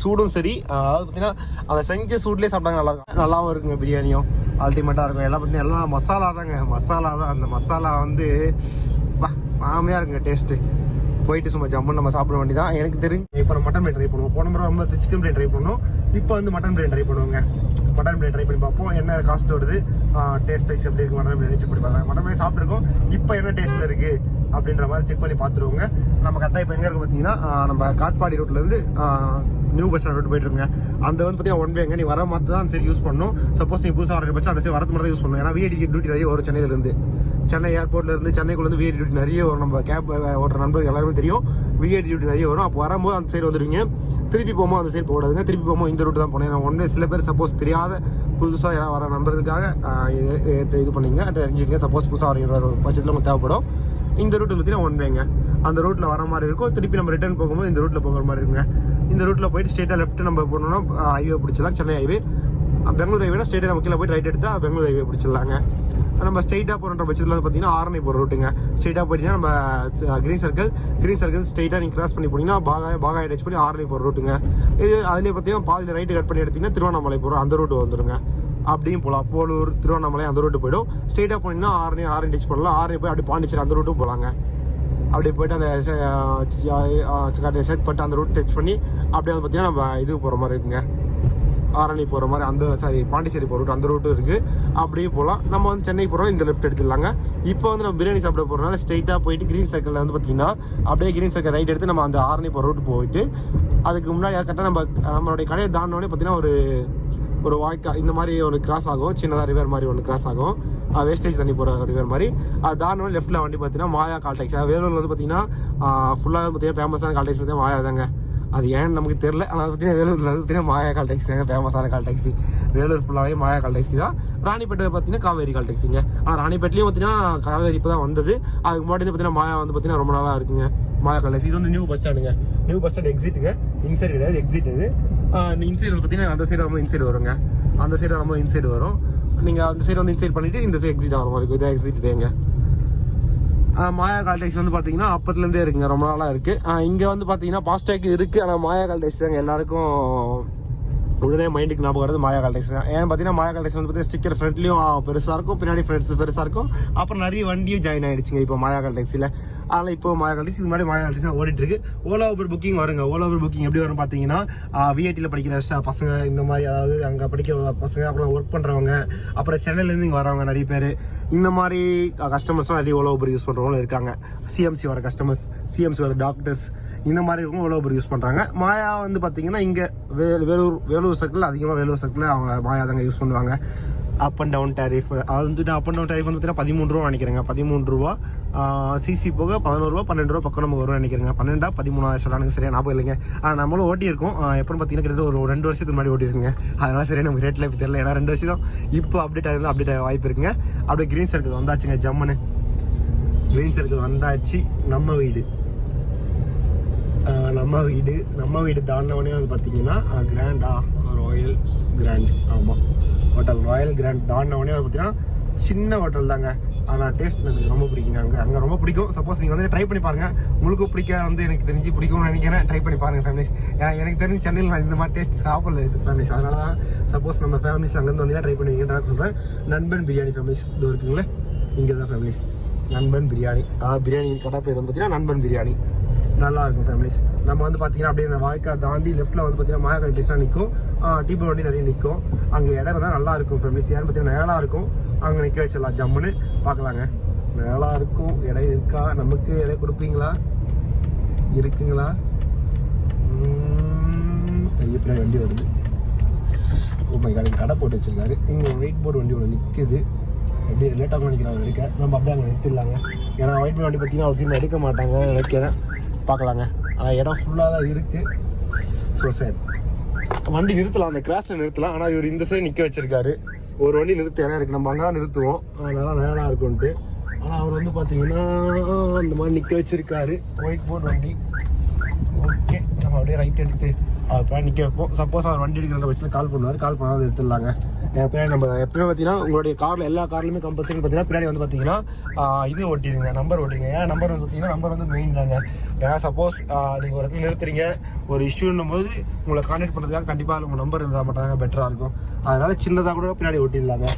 சூடும் சரி, அதாவது பார்த்தீங்கன்னா அந்த செஞ்ச சூட்லேயே சாப்பிட்டாங்க நல்லாயிருக்கும். நல்லாவும் இருக்குங்க. பிரியாணியும் அல்டிமேட்டாக இருக்கும். எல்லாம் பார்த்தீங்கன்னா எல்லாம் மசாலா தாங்க. மசாலா தான். அந்த மசாலா வந்து சாமையாக இருக்குங்க டேஸ்ட்டு. போயிட்டு சும்மா ஜம்முன்னு நம்ம சாப்பிட வேண்டி தான். எனக்கு தெரிஞ்சு இப்போ நம்ம மட்டன் பிரியாணி ட்ரை பண்ணுவோம். போன முறை ரொம்ப சிக்கன் பிரியாணி ட்ரை பண்ணோம். இப்போ வந்து மட்டன் பிரியாணி ட்ரை பண்ணுவோங்க. மட்டன் பிரியாணி ட்ரை பண்ணி பார்ப்போம். என்ன காஸ்ட் வருது, டேஸ்ட் வைஸ் எப்படி இருக்குது, மட்டன் பிரியாணி செக் பண்ணி பார்க்கலாம். மட்டன் பிரியாணி சாப்பிட்ருக்கோம். இப்போ என்ன டேஸ்ட்டில் இருக்குது அப்படின்ற மாதிரி செக் பண்ணி பார்த்துருவோங்க. நம்ம கரெக்டாக இப்போ எங்கே இருக்குது பார்த்தீங்கன்னா நம்ம காட்பாடி ரோட்லேருந்து நியூ பஸ் ஸ்டாண்ட் ரோட்டு போயிட்டு இருக்குங்க. அந்த வந்து பார்த்தீங்கன்னா ஒன் வேங்க. நீ வர மாதிரி தான் சரி யூஸ் பண்ணணும். சப்போஸ் நீ புதுசாக வர பட்சம் அந்த சரி வரது மாதிரி தான் யூஸ் பண்ணணும். ஏன்னா விஐடி டியூட்டி நிறைய வரும் சென்னையிலேருந்து. சென்னை ஏர்போர்ட்லேருந்து சென்னைக்குள்ளேருந்து விஐடி டியூட்டி நிறைய வரும். நம்ம கேப் ஓட்டுற நண்பர்கள் எல்லாருமே தெரியும், விஐடி டியூட்டி நிறைய வரும். அப்போ வரும்போது அந்த சைடு வந்துடுவீங்க. திருப்பி போகும்போது அந்த சைடு போடாதுங்க. திருப்பி போகும்போது இந்த ரூட்டு தான் போனேன். நான் ஒன்றே சில பேர் சப்போஸ் தெரியாத புதுசாக யாராவது வர நண்பர்களுக்காக இது பண்ணிங்க தெரிஞ்சுங்க. சப்போஸ் புதுசாக வரீங்க பட்சத்தில் உங்களுக்கு தேவைப்படும். இந்த ரூட்டு பார்த்தீங்கன்னா ஒன் வேங்க. அந்த ரூட்டில் வர மாதிரி இருக்கும். திருப்பி நம்ம ரிட்டர்ன் போகும்போது இந்த ரூட்டில் போகிற மாதிரி இருக்குங்க. இந்த ரூட்டில் போயிட்டு ஸ்ட்ரெயிட்டாக லெஃப்ட் நம்ம போனோம்னா ஹைவே பிடிச்சிடலாம். சென்னை ஹைவே. பெங்களூர் ஹைவேனா ஸ்ட்ரெயிட்டாக நம்ம கீழே போய்ட்டு ரைட் எடுத்தால் பெங்களூர் ஹைவே பிடிச்சிடலாங்க. நம்ம ஸ்ட்ரெயிட்டாக போகிற பட்சத்தில் வந்து பார்த்தீங்கன்னா ஆரணி போகிற ரூட்டுங்க. ஸ்ட்ரெயிட்டாக போயிட்டீங்கன்னா நம்ம கிரீன் சர்க்கிள் ஸ்ட்ரெயிட்டாக நீங்கள் கிராஸ் பண்ணி போனீங்கன்னா பாகா டச் பண்ணி ஆரணி போகிற ரூட்டுங்க. இது அதிலே பார்த்தீங்கன்னா பாதியில் ரைட்டு கட் பண்ணி எடுத்திங்கன்னா திருவண்ணாமலை போகிறோம். அந்த ரூட்டு வந்துடுங்க. அப்படியும் போகலாம். போலூர், திருவண்ணாமலை அந்த ரூட்டு போய்டும். ஸ்ட்ரெயிட்டாக போனீங்கன்னா ஆரணி டச் பண்ணலாம். ஆரணி போய் அப்படி பாண்டிச்சேரி அந்த ரூட்டும் போகலாங்க. அப்படியே போய்ட்டு அந்த செட் பண்ணிட்டு அந்த ரூட் டச் பண்ணி அப்படியே வந்து பார்த்தீங்கன்னா நம்ம இதுக்கு போகிற மாதிரி இருக்குங்க. ஆரணி போகிற மாதிரி அந்த பாண்டிச்சேரி போகிற ரூட் அந்த ரூட்டும் இருக்குது. அப்படியே போகலாம். நம்ம வந்து சென்னை போகிறோம் இந்த லெஃப்ட் எடுத்துடலாங்க. இப்போ வந்து நம்ம பிரியாணி சாப்பிட போகிறனால ஸ்ட்ரெயிட்டாக போயிட்டு கிரீன் சர்க்கிளில் வந்து பார்த்தீங்கன்னா அப்படியே கிரீன் சர்க்கிள் ரைட் எடுத்து நம்ம அந்த ஆரணி போகிற ரூட் போயிட்டு அதுக்கு முன்னாடி கரெக்டாக நம்மளுடைய கடையை தாண்டினோடனே பார்த்தீங்கன்னா ஒரு வாய்க்கா இந்த மாதிரி ஒரு கிராஸ் ஆகும். சின்னதாக ரிவர் மாதிரி ஒன்று கிராஸ் ஆகும். வேஸ்டேஜ் தண்ணி போகிற ரிவர் மாதிரி. அது தாண்டினோட லெஃப்ட்டில் வண்டி பார்த்தீங்கன்னா மாயா கால் டாக்ஸி. வேலூரில் வந்து பார்த்தீங்கன்னா ஃபுல்லாக பார்த்தீங்கன்னா ஃபேமஸான கால் டாக்ஸி பார்த்தீங்கன்னா மாயா தாங்க. அது ஏன்னு நமக்கு தெரியல. ஆனால் அது பார்த்தீங்கன்னா வேலூரில் பார்த்தீங்கன்னா மாயா கால் டாக்ஸி தாங்க ஃபேமஸான கால் டாக்ஸி. வேலூர் ஃபுல்லாகவே மாயா கால் டாக்ஸி தான். ராணிப்பேட்டை பார்த்தீங்கன்னா காவேரி கால் டாக்ஸிங்க. ஆனால் ராணிப்பேட்லேயும் பார்த்தீங்கன்னா காவேரி இப்போ தான் வந்தது. அதுக்கு முன்னாடி பார்த்தீங்கன்னா மாயா வந்து பார்த்தீங்கன்னா ரொம்ப நாளாக இருக்குங்க மாயா கால் டாக்ஸி. இது வந்து நியூ பஸ் ஸ்டாண்டுங்க. நியூ பஸ் ஸ்டாண்ட் எக்ஸிட்டுங்க. இன்சைடு கிடையாது, எக்ஸிட் இது. இன்சைடு வந்து பார்த்தீங்கன்னா அந்த சைடு ரொம்ப இன்சைடு வருங்க. அந்த சைடு ரொம்ப இன்சைடு வரும். நீங்கள் அந்த சைடு வந்து இன்சைட் பண்ணிவிட்டு இந்த சைடு எக்ஸிட் ஆகிற மாதிரி இருக்கும். இதான் எக்ஸிட் தேங்க. மாயா கால் டாக்ஸி வந்து பார்த்தீங்கன்னா அப்பத்துலேருந்தே இருக்குங்க, ரொம்ப நாளாக இருக்குது. இங்கே வந்து பார்த்தீங்கன்னா ஃபாஸ்டேக் இருக்குது. ஆனால் மாயா கால் டாக்ஸி தாங்க எல்லாருக்கும் உடனே மைண்டுக்கு ஞாபகம் வருது மாயா கால் டாக்ஸி தான். ஏன்னு பார்த்தீங்கன்னா மாயா கால் டாக்ஸி வந்து பார்த்தீங்கன்னா ஸ்டிக்கர் ஃப்ரண்ட்லேயும் பெருசாக இருக்கும், பின்னாடி ஃப்ரெண்ட்ஸ் பெருசாக இருக்கும். அப்புறம் நிறைய வண்டியும் ஜாயின் ஆகிடுச்சிங்க இப்போ மாயா கால் டாக்ஸியில். அதனால் இப்போ மாயா கால் டாக்ஸி, இது மாதிரி மாயா கால் டாக்ஸி தான் ஓடிட்டு இருக்கு. ஓலா ஊபர் புக்கிங் வருங்க. ஓலா ஊபர் புக்கிங் எப்படி வரும் பார்த்தீங்கன்னா விஐடியில் படிக்கிற பசங்க, இந்த மாதிரி அதாவது அங்கே படிக்கிற பசங்க, அப்புறம் ஒர்க் பண்ணுறவங்க, அப்புறம் சென்னையிலேருந்து இங்கே வரவங்க நிறைய பேர், இந்த மாதிரி கஸ்டமர்ஸ்லாம் நிறைய ஓலா ஊபர் யூஸ் பண்ணுறவங்களும் இருக்காங்க. சிஎம்சி வர கஸ்டமர்ஸ், சிஎம்சி வர டாக்டர்ஸ், இந்த மாதிரி இருக்கும் ஓலா ஊபர் யூஸ் பண்ணுறாங்க. மாயா வந்து பார்த்தீங்கன்னா இங்கே வேலூர் சர்க்கிள், அதிகமாக வேலூர் சர்க்கிளில் அவங்க மாயா தாங்க யூஸ் பண்ணுவாங்க. அப் அண்ட் டவுன் டேரிஃப், அது வந்துட்டு அப் அண்ட் டவுன் டேரிஃப் வந்து பார்த்தீங்கன்னா 13 ரூபா நினைக்கிறேங்க. 13 ரூபா சிசி போக 11 ரூபா 12 ரூபா பக்கம் நம்ம வருவோம் நினைக்கிறேங்க. 12 13 சொல்லலானுங்க, சரியா ஞாபகம் இல்லைங்க. நம்மளும் ஓட்டியிருக்கோம். எப்போன்னு பார்த்தீங்கன்னா கிட்டத்தட்ட ஒரு 2 வருஷத்துக்கு முன்னாடி ஓட்டியிருக்குங்க. அதனால சரியா நமக்கு ரேட்டில் இப்போ தெரியல. ஏன்னா 2 வருஷம் தான் இப்போ அப்டேட் ஆகிருந்தால் அப்டேட் ஆக வாய்ப்பு இருக்குங்க. அப்படியே க்ரீன் சர்க்கிள் வந்தாச்சுங்க. ஜம்முன்னு க்ரீன் சர்க்கிள் வந்தாச்சு. நம்ம வீடு தாண்டினவனே வந்து பார்த்தீங்கன்னா கிராண்டா ராயல் கிராண்ட், ஆமாம் ஹோட்டல் ராயல் கிராண்ட் தாண்டினவனே வந்து பார்த்தீங்கன்னா சின்ன ஹோட்டல் தாங்க. ஆனால் டேஸ்ட் எனக்கு ரொம்ப பிடிக்குங்க. அங்கே ரொம்ப பிடிக்கும். சப்போஸ் நீங்கள் வந்து ட்ரை பண்ணி பாருங்கள், உங்களுக்கு பிடிக்க வந்து எனக்கு தெரிஞ்சு பிடிக்கும்னு நினைக்கிறேன். ட்ரை பண்ணி பாருங்கள் ஃபேமிலிஸ். ஏன்னா எனக்கு தெரிஞ்சு சென்னையில் நான் இந்த மாதிரி டேஸ்ட் சாப்பிடல ஃபேமிலிஸ். அதனால தான் சப்போஸ் நம்ம ஃபேமிலிஸ் அங்கேருந்து வந்தீங்கன்னா ட்ரை பண்ணுவீங்கன்னு சொல்கிறேன். நண்பன் பிரியாணி ஃபேமிலிஸ் இது இருக்குங்களே, இங்கே தான் ஃபேமிலிஸ் நண்பன் பிரியாணி. பிரியாணி கடை பேர் வந்து பார்த்தீங்கன்னா நண்பன் பிரியாணி. நல்லா இருக்கும் ஃபேமிலிஸ். நம்ம வந்து பார்த்தீங்கன்னா அப்படியே இந்த வாய்க்கால் தாண்டி லெஃப்ட்டில் வந்து பார்த்தீங்கன்னா மாயா கால் டாக்ஸிலாம் நிற்கும். டீப்போ வண்டி நிறைய நிற்கும். அங்கே இடம் தான் நல்லா இருக்கும் ஃபேமிலிஸ். ஏன்னு பார்த்தீங்கன்னா நேலாக இருக்கும். அங்கே நிற்க வச்சிடலாம், ஜம்முன்னு பார்க்கலாங்க. நேலாக இருக்கும். இடம் இருக்கா, நமக்கு இடம் கொடுப்பீங்களா, இருக்குங்களா? எப்படி வண்டி வருது. ஓ மை காட், கடை போட்டு வச்சிருக்காரு. இங்கே ஒயிட் போர்டு வண்டி ஒன்று நிற்குது. எப்படி லேட்டாக நினைக்கிறாங்க எடுக்க. நம்ம அப்படியே அங்கே நிறுத்திடலாங்க. ஏன்னா ஒயிட் போர்டு வண்டி பார்த்தீங்கன்னா அவசியம் எடுக்க மாட்டாங்க நினைக்கிறேன். பார்க்கலாங்க. ஆனால் இடம் ஃபுல்லாக தான் இருக்குது. ஸோ சரி, வண்டி நிறுத்தலாம், அந்த கிராஸில் நிறுத்தலாம். ஆனால் இவர் இந்த சைடு நிற்க வச்சிருக்காரு. ஒரு வண்டி நிறுத்த இடம் இருக்குது, நம்ம அங்கே நிறுத்துவோம். அதனால நேரம் இருக்கும்ட்டு. ஆனால் அவர் வந்து பார்த்தீங்கன்னா இந்த மாதிரி நிற்க வச்சிருக்காரு ஒயிட் போர்டு வண்டி. ஓகே, நம்ம அப்படியே ரைட் எடுத்து அவர் பின்னாடி நிற்க வைப்போம். சப்போஸ் அவர் வண்டி எடுக்கிற பட்சத்தில் கால் பண்ணுவார். கால் பண்ணாத எடுத்துடலாங்க. பின்னாடி நம்ம எப்பவுமே பார்த்தீங்கன்னா உங்களுடைய காரில் எல்லா கார்லையுமே கம்பல்சரி பார்த்தீங்கன்னா பின்னாடி வந்து பார்த்தீங்கன்னா இது ஓட்டிடுங்க, நம்பர் ஓட்டிடுங்க. ஏன் நம்பர் வந்து பார்த்தீங்கன்னா நம்பர் வந்து மெயின் தாங்க. ஏன்னா சப்போஸ் நீங்கள் ஒரு இடத்துல நிறுத்துறீங்க, ஒரு இஷ்யூன்னும் போது உங்களை கான்டாக்ட் பண்ணுறதுக்காக கண்டிப்பாக உங்கள் நம்பர் இருந்தால் மட்டும் தாங்க பெட்டராக இருக்கும். அதனால் சின்னதாக கூட பின்னாடி ஓட்டிடலாங்க.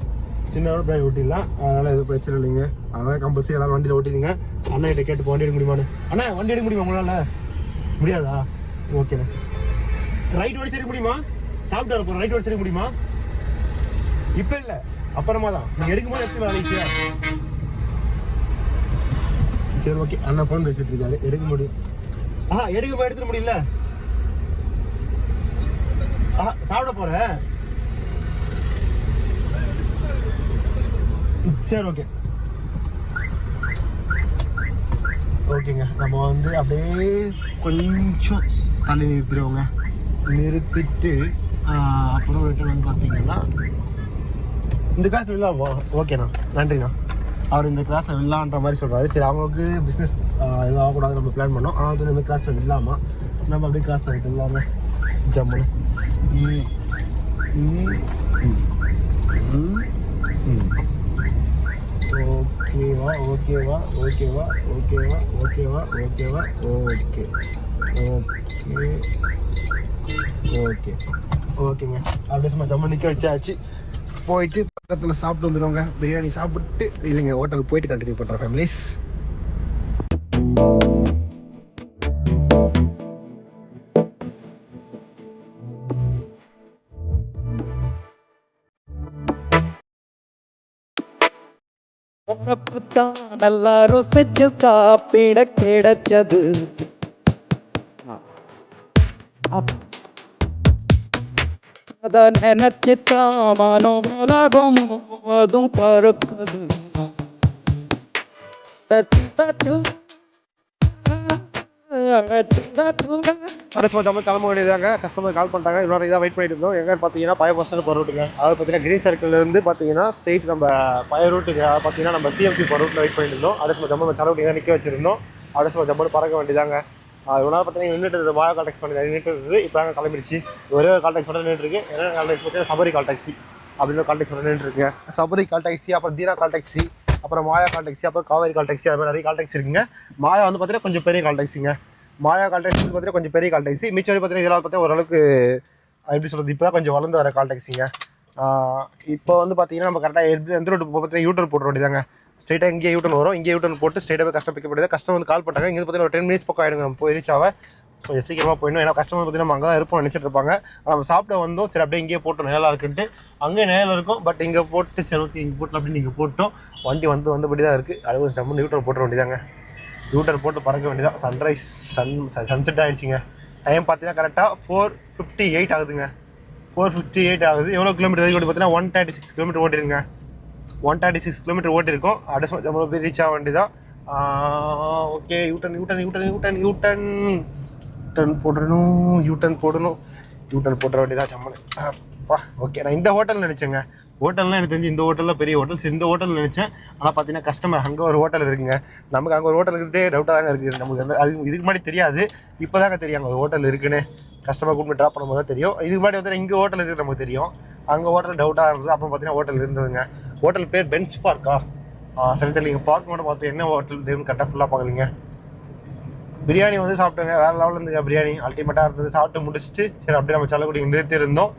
சின்னதாக பின்னாடி ஓட்டிடலாம். அதனால் எதுவும் பிரச்சனை இல்லைங்க. அதனால் கம்பல்சரி எல்லாரும் வண்டியில் ஓட்டிடுங்க. அண்ணா கிட்ட கேட்டு வண்டி எடுக்க முடியுமான்னு. அண்ணா வண்டி எடுக்க முடியுமா உங்களால்? முடியாதா? ஓகேண்ணே. ரைட் ஓடிச்சு எடுக்க முடியுமா? சாப்பிட்டு வர போகிறோம். ரைட் ஓடிச்சு எடுக்க முடியுமா? இப்ப இல்ல, அப்புறமா தான். நீங்க எடுக்கும்போது எடுத்து வேலைக்கு. சரி ஓகே, அண்ணா போன் பேசிட்டு இருக்காரு. எடுக்க முடியும். எடுக்க எடுத்துட முடியல. சாப்பிட போறேன். சரி ஓகே ஓகேங்க. நம்ம வந்து அப்படியே கொஞ்சம் தள்ளி நிறுத்திடுவோங்க. நிறுத்திட்டு அப்புறம் ரிட்டர்ன் வந்து பார்த்தீங்கன்னா இந்த கிளாஸ் விடலாமா? ஓகேண்ணா, நன்றிண்ணா. அவர் இந்த கிளாஸில் விடலான்ற மாதிரி சொல்கிறாரு. சரி, அவங்களுக்கு பிஸ்னஸ் எதுவும் ஆகக்கூடாது நம்ம பிளான் பண்ணோம். ஆனால் வந்து இந்த மாதிரி கிளாஸில் விடலாமா, நம்ம அப்படியே கிளாஸில் விட்டுலாமே ஜம்முன்னு. ஓகேவா ஓகேவா ஓகேவா ஓகேவா ஓகேவா ஓகேவா ஓகே ஓகே ஓகே ஓகேங்க. அப்படியே சும்மா ஜம்மு நிற்க வச்சாச்சு. போயிட்டு பக்கத்தில் சாப்பிட்டு வந்துடுவாங்க. பிரியாணி சாப்பிட்டு இல்லைங்க, ஹோட்டலுக்கு போயிட்டு கண்டினியூ பண்ணுறேன் ஃபேமிலிஸ். நல்லா ருசிச்சு சாப்பிட கிடைச்சது. அத நினைச்சுதான் மனம் உலகம் அதுவும் பறக்குது. அடுத்து நம்ம கிளம்ப வேண்டியதாங்க. கஸ்டமர் கால் பண்ணிட்டாங்க. இன்னொரு இதாக வெயிட் பண்ணிட்டு இருந்தோம். எங்கன்னு பார்த்தீங்கன்னா பழைய பஸ் ஸ்டாண்ட் போகிற ரூட்டுங்க. அதாவது பார்த்தீங்கன்னா கிரீன் சர்க்கிள்லேருந்து பார்த்தீங்கன்னா ஸ்ட்ரெயிட் நம்ம பழைய ரூட்டுக்கு பார்த்தீங்கன்னா நம்ம சிஎம்சி போகிற ரூட்டில் வெயிட் பண்ணிட்டு இருந்தோம். அடுத்து நம்ம தலைவட்டிங்க நிற்க வச்சிருந்தோம். அடுத்து ஜம்மு பறக்க வேண்டியதாங்க. இவ்வளோ நேரம் பார்த்தீங்கன்னா நின்றுட்டு இருந்தது மாயா கால் டாக்ஸி பண்ணி நின்றுட்டு இருந்தது. இப்போ தாங்க கிளம்பிடுச்சு. ஒரே ஒரு கால் டாக்ஸி மட்டும் நின்றுருக்கு. என்ன கால் டாக்ஸி பார்த்தீங்கன்னா சபரி கால் டாக்ஸி அப்படின்னு கால் டாக்ஸி மட்டும் நின்றுருக்குங்க. சபரி கால் டாக்ஸி, அப்புறம் தீனா கால் டாக்ஸி, அப்புறம் மாயா கால் டாக்ஸி, அப்புறம் காவேரி கால் டாக்ஸி, அது மாதிரி நிறைய கால் டாக்ஸி இருக்குங்க. மாயா வந்து பார்த்தீங்கன்னா கொஞ்சம் பெரிய கால் டாக்ஸிங்க. மாயா கால் டாக்ஸி பார்த்தீங்கன்னா கொஞ்சம் பெரிய கால் டாக்ஸி. மிச்சம் பார்த்தீங்கன்னா இதெல்லாம் பார்த்தீங்கன்னா ஓரளவுக்கு எப்படி சொல்கிறது, இப்போ தான் கொஞ்சம் வளர்ந்து வர கால் டாக்ஸிங்க. இப்போ வந்து பார்த்தீங்கன்னா நம்ம கரெக்டாக எந்த ரோட்டு பார்த்தீங்கன்னா யூட்டர் போட வேண்டியதாங்க. ஸ்ட்ரெயிட்டாக இங்கே யூட்டன் வரும். இங்கே யூட்டன் போட்டு ஸ்ட்ரெயிட்டாக கஸ்டமர் பிக்கப் பண்ணியது. கஸ்டமர் வந்து கால் பண்ணாங்க. இங்கே பார்த்தீங்கன்னா ஒரு 10 மினிட்ஸ் பக்கம் ஆகிடுங்க. நம்ம போய் ரீச் ஆக கொஞ்சம் சீக்கிரமாக போயிடணும். ஏன்னா கஸ்டமர் பார்த்தீங்கன்னா நம்ம அங்கே தான் இருப்போம் நினச்சிட்டு இருப்பாங்க. நம்ம சாப்பிட வந்தோம். சரி அப்படியே இங்கேயே போட்டோம், நிழலாக இருக்குன்ட்டு. அங்கே நிழல் இருக்கும், பட் இங்கே போட்டு சரி ஓகே இங்கே போட்டோம் அப்படின்னு இங்கே போட்டோம். வண்டி வந்தபடி தான் இருக்குது. அது ஒரு ஜம்மு யூட்டர் போட்ட வேண்டியதாங்க. யூட்டர் போட்டு பறக்க வேண்டியதான். Sunrise sunset ஆகிடுச்சிங்க. டைம் பார்த்தீங்கன்னா கரெக்டாக 4:58 ஆகுதுங்க. 4:58 ஆகுது. எவ்வளோ கிலோமீட்டர் ஓடி பார்த்தீங்கன்னா 136 கிலோமீட்டர் ஓட்டிருங்க. 136 கிலோமீட்டர் ஓட்டிருக்கோம். அடுத்து நம்ம போய் ரீச் ஆக வேண்டியதான். ஓகே யூட்டன் போட்டுற வேண்டியதான் ஜம்மனு. ஓகே நான் இந்த ஹோட்டல் நினச்சேங்க. ஹோட்டல்லாம் எனக்கு தெரிஞ்சு இந்த ஹோட்டலில் பெரிய ஹோட்டல். இந்த ஹோட்டல் நினச்சேன். ஆனால் பார்த்தீங்கன்னா கஸ்டமர் அங்கே ஒரு ஹோட்டல் இருக்குங்க. நமக்கு அங்கே ஒரு ஹோட்டல் இருக்கிறதே டவுட்டாக தாங்க இருக்குது. நமக்கு வந்து அது இதுக்கு முன்னாடி தெரியாது. இப்போ தாங்க தெரியும் அங்கே ஒரு ஹோட்டல் இருக்குன்னு. கஸ்டமர் கூப்பிட்டு ட்ராப் பண்ணும்போது தான் தெரியும். இதுக்கு முன்னாடி வந்து இங்கே ஹோட்டல் இருக்குது நமக்கு தெரியும். அங்கே ஹோட்டல் டவுட்டாக இருந்தது. அப்புறம் பார்த்தீங்கன்னா ஹோட்டல் இருந்ததுங்க. ஹோட்டல் பேர் பென்ச் பார்க்கா? சரி தெரியல. பார்க் மட்டும் பார்த்து என்ன ஹோட்டல் நேம் கரெக்டாக ஃபுல்லாக பார்க்கலீங்க. பிரியாணி வந்து சாப்பிட்டோங்க. வேறு லெவலில் இருந்துங்க. பிரியாணி அல்டிமேட்டாக இருந்தது. சாப்பிட்டு முடிச்சுட்டு சரி அப்படியே நம்ம செல்லக்கூடிய நிறுத்தி இருந்தோம்.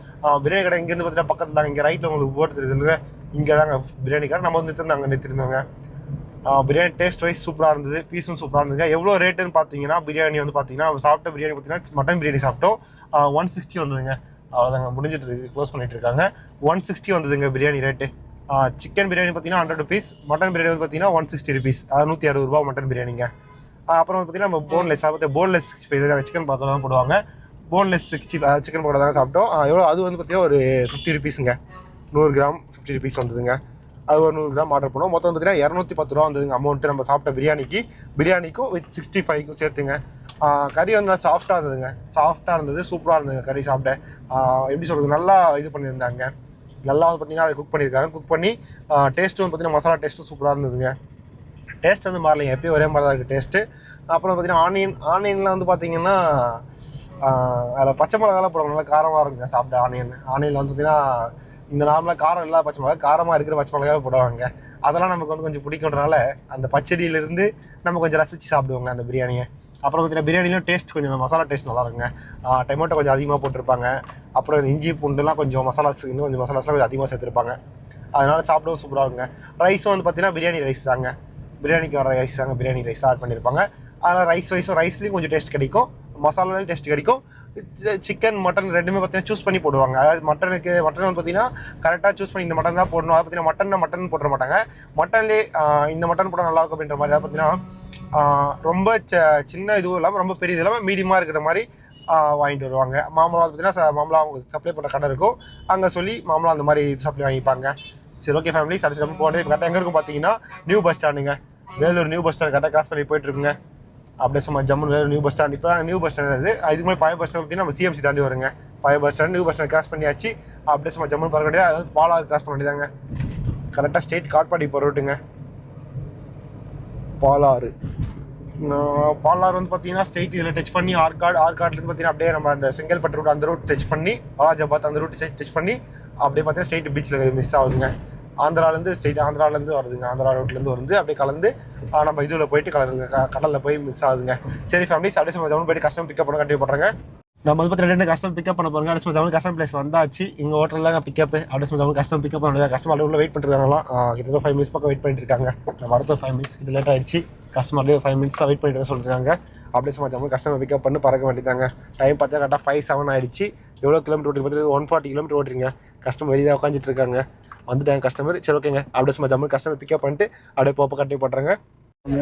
பிரியாணி கடை இங்கேருந்து பார்த்தீங்கன்னா பக்கத்தில் தாங்க. இங்கே ரைட்டில் உங்களுக்கு போட்டு தெரியுதுங்க. இங்கே தாங்க பிரியாணி கடை. நம்ம வந்து அங்கே நிறுத்திருந்தோங்க. பிரியாணி டேஸ்ட் வைஸ் சூப்பராக இருந்தது. பீஸும் சூப்பராக இருந்ததுங்க. எவ்வளோ ரேட்டுன்னு பார்த்தீங்கன்னா பிரியாணி வந்து பார்த்தீங்கன்னா நம்ம சாப்பிட்ட பிரியாணி பார்த்தீங்கன்னா மட்டன் பிரியாணி சாப்பிட்டோம். 160 வந்ததுங்க. அவ்வளோதாங்க முடிஞ்சிட்டு இருக்கு. க்ளோஸ் பண்ணிட்டு இருக்காங்க. 160 வந்ததுங்க பிரியாணி ரேட்டு. சிக்கன் பிரியாணி பார்த்தீங்கன்னா 100 rupees. மட்டன் பிரியாணி வந்து பார்த்தீங்கன்னா 160 rupees. 160 ரூபா மட்டன் பிரியாணிங்க. அப்புறம் பார்த்தீங்கன்னா நம்ம போன்லெஸ் 65 சிக்கன் பக்கத்தில் தான் போடுவாங்க. போன்லெஸ் 60 சிக்கன் பக்கத்தில் தாங்க சாப்பிட்டோம். எவ்வளோ அது வந்து பார்த்தீங்கன்னா ஒரு 50 rupeesங்க. 100 கிராம் 50 rupees வந்ததுங்க. அது ஒரு 100 கிராம் ஆர்டர் பண்ணோம். மொத்தம் பார்த்தீங்கன்னா 210 ரூபா வந்ததுங்க அமௌண்ட்டு நம்ம சாப்பிட்ட பிரியாணிக்கும் வித் 65க்கும் சேர்த்துங்க. கறி வந்து நல்லா சாஃப்டாக இருந்ததுங்க. சூப்பராக இருந்ததுங்க கறி சாப்பிட்ட. எப்படி சொல்கிறது, நல்லா இது பண்ணியிருந்தாங்க. நல்லா வந்து பார்த்தீங்கன்னா அதை குக் பண்ணியிருக்காங்க. குக் பண்ணி டேஸ்ட்டும் வந்து பார்த்தீங்கன்னா மசாலா டேஸ்ட்டும் சூப்பராக இருந்ததுங்க. டேஸ்ட் வந்து மாறலைங்க. எப்பயும் ஒரே மாதிரி தான் இருக்குது டேஸ்ட்டு. அப்புறம் பார்த்தீங்கன்னா ஆனியனில் வந்து பார்த்தீங்கன்னா அதில் பச்சை மிளகாலாம் போடுவாங்க. நல்லா காரமாக இருக்குங்க சாப்பிட்ட ஆனியனில் வந்து பார்த்தீங்கன்னா இந்த நார்மலாக காரம் இல்லாத பச்சை மிளகா, காரமாக இருக்கிற பச்சை மிளகாவே போடுவாங்க. அதெல்லாம் நமக்கு வந்து கொஞ்சம் பிடிக்குன்றனால அந்த பச்சடியிலேருந்து நம்ம கொஞ்சம் ரசித்து சாப்பிடுவோங்க அந்த பிரியாணியை. அப்புறம் பார்த்தீங்கன்னா பிரியாணிலும் டேஸ்ட் கொஞ்சம் மசாலா டேஸ்ட் நல்லா இருக்குங்க. டொமேட்டோ கொஞ்சம் அதிகமாக போட்டிருப்பாங்க. அப்புறம் இஞ்சி பூண்டுலாம் கொஞ்சம் மசாலாஸ்லாம் கொஞ்சம் அதிகமாக சேர்த்துருப்பாங்க. அதனால் சாப்பிடவும் சூப்பராக இருக்குங்க. ரைஸும் வந்து பார்த்தீங்கன்னா பிரியாணி ரைஸ் தாங்க. பிரியாணிக்கு வர ரைஸ் தாங்க. பிரியாணி ரைஸ் ஆட் பண்ணியிருப்பாங்க. அதனால் ரைஸ்லேயும் கொஞ்சம் டேஸ்ட் கிடைக்கும், மசாலாலையும் டேஸ்ட் கிடைக்கும். சிக்கன் மட்டன் ரெண்டுமே பார்த்தீங்கன்னா சூஸ் பண்ணி போடுவாங்க. அதாவது மட்டன் வந்து பார்த்தீங்கன்னா கரெக்டாக சூஸ் பண்ணி இந்த மட்டன் தான் போடணும். அது பார்த்தீங்கன்னா மட்டன் போட மாட்டாங்க. மட்டன்லேயே இந்த மட்டன் போட நல்லாயிருக்கும் அப்படின்ற மாதிரி. அதாவது பார்த்தீங்கன்னா ரொம்ப சின்ன இதுவும் இல்லாமல் ரொம்ப பெரிய இது இல்லாமல் மீடியமாக இருக்கிற மாதிரி வாங்கிட்டு வருவாங்க. மாம்பழம் பார்த்தீங்கன்னா மாம்பழம் அவங்க சப்ளை பண்ணுற கடை இருக்கும். அங்கே சொல்லி மாம்பழம் அந்த மாதிரி சப்ளை வாங்கிப்பாங்க. சரி ஓகே ஃபேமிலி அடுத்து நம்ம போகிறது கரெக்டாக எங்கே இருக்கும் பார்த்தீங்கன்னா நியூ பஸ் ஸ்டாண்டுங்க. வேலூர் நியூ பஸ் ஸ்டாண்ட் கரெக்டாக கிராஸ் பண்ணி போயிட்டுருக்குங்க. அப்படியே சும்மா ஜம்மு வேலூர் நியூ பஸ் ஸ்டாண்ட். இப்போ தான் நியூ பஸ் ஸ்டாண்ட் இருக்குது. இதுக்கு மாதிரி பழைய பஸ் ஸ்டாண்ட் பார்த்தீங்கன்னா நம்ம சிஎம்சி தாண்டி வருங்க. பழைய bus stand new bus stand cross பண்ணியாச்சு. அப்படியே சும்மா ஜம்மு பார்க்க வேண்டியது. அதாவது பாலாறு கிராஸ் பண்ண வேண்டியதாங்க. கரெக்டாக ஸ்ட்ரெயிட் காட்பாடி போகிற ரூட்டுங்க. பாலாறு வந்து பார்த்தீங்கன்னா ஸ்ட்ரெயிட் இதில் டச் பண்ணி ஆர்காட்லேருந்து பார்த்தீங்கன்னா அப்படியே நம்ம அந்த செங்கல்பட்டு ரூட் அந்த ரூட் டச் பண்ணி வாலாஜாபாத் அந்த ரூட் டச் பண்ணி அப்படியே பார்த்தீங்கன்னா ஸ்ட்ரெயிட் பீச்சில் மிஸ் ஆகுதுங்க. ஆந்திராலேருந்து வருதுங்க. ஆந்திரா ரோட்லேருந்து வந்து அப்படியே கலந்து நம்ம இதில் போயிட்டு கடலில் போய் மிஸ் ஆகுதுங்க. சரி ஃபேமிலிஸ் அப்படியே நம்ம போயிட்டு கஸ்டமர் பிக்கப் பண்ண கண்டிப்பாக பண்ணுறாங்க. நம்ம வந்து பார்த்தீங்கன்னா 2 கஸ்டமர் பிக்கப் பண்ண போகிறாங்க. அடுத்து தமிழ் கஸ்டமர் பிளேஸ் வந்தாச்சு. எங்கள் ஹோட்டலில் பிக்கப் அடுத்து தமிழ் கஸ்டமர் பிக்கப் பண்ண கஸ்டமர் உள்ள வெயிட் பண்ணிருக்காங்களாம். கிட்டத்தட்ட 5 minutes பக்கம் வெயிட் பண்ணிட்டு இருக்காங்க. நம்ம அடுத்த 5 minutes கிட்ட லேட் ஆகிடுச்சு. கஸ்டமர்லேயே 5 minutes வெயிட் பண்ணிட்டு சொல்லியிருக்காங்க. அப்படியே சும்மா தமிழ் கஸ்டமர் பிக்கப் பண்ணி பறக்க வேண்டியதாங்க. டைம் பார்த்தா கரெக்டாக 5:07 ஆகிடுச்சு. எவ்வளோ கிலோமீட்டர் ஓட்டி பார்த்து 140 கிலோமீட்டர் ஓட்டுறீங்க. கஸ்டமர் வெளியே உட்காந்துட்டு இருக்காங்க. வந்துட்டாங்க கஸ்டமர். சரி ஓகேங்க அப்படியே சும்மா தமிழ் கஸ்டமர் பிக்கப் பண்ணிட்டு அப்படியே போப்போ கண்டிப்பாக பண்ணுறாங்க.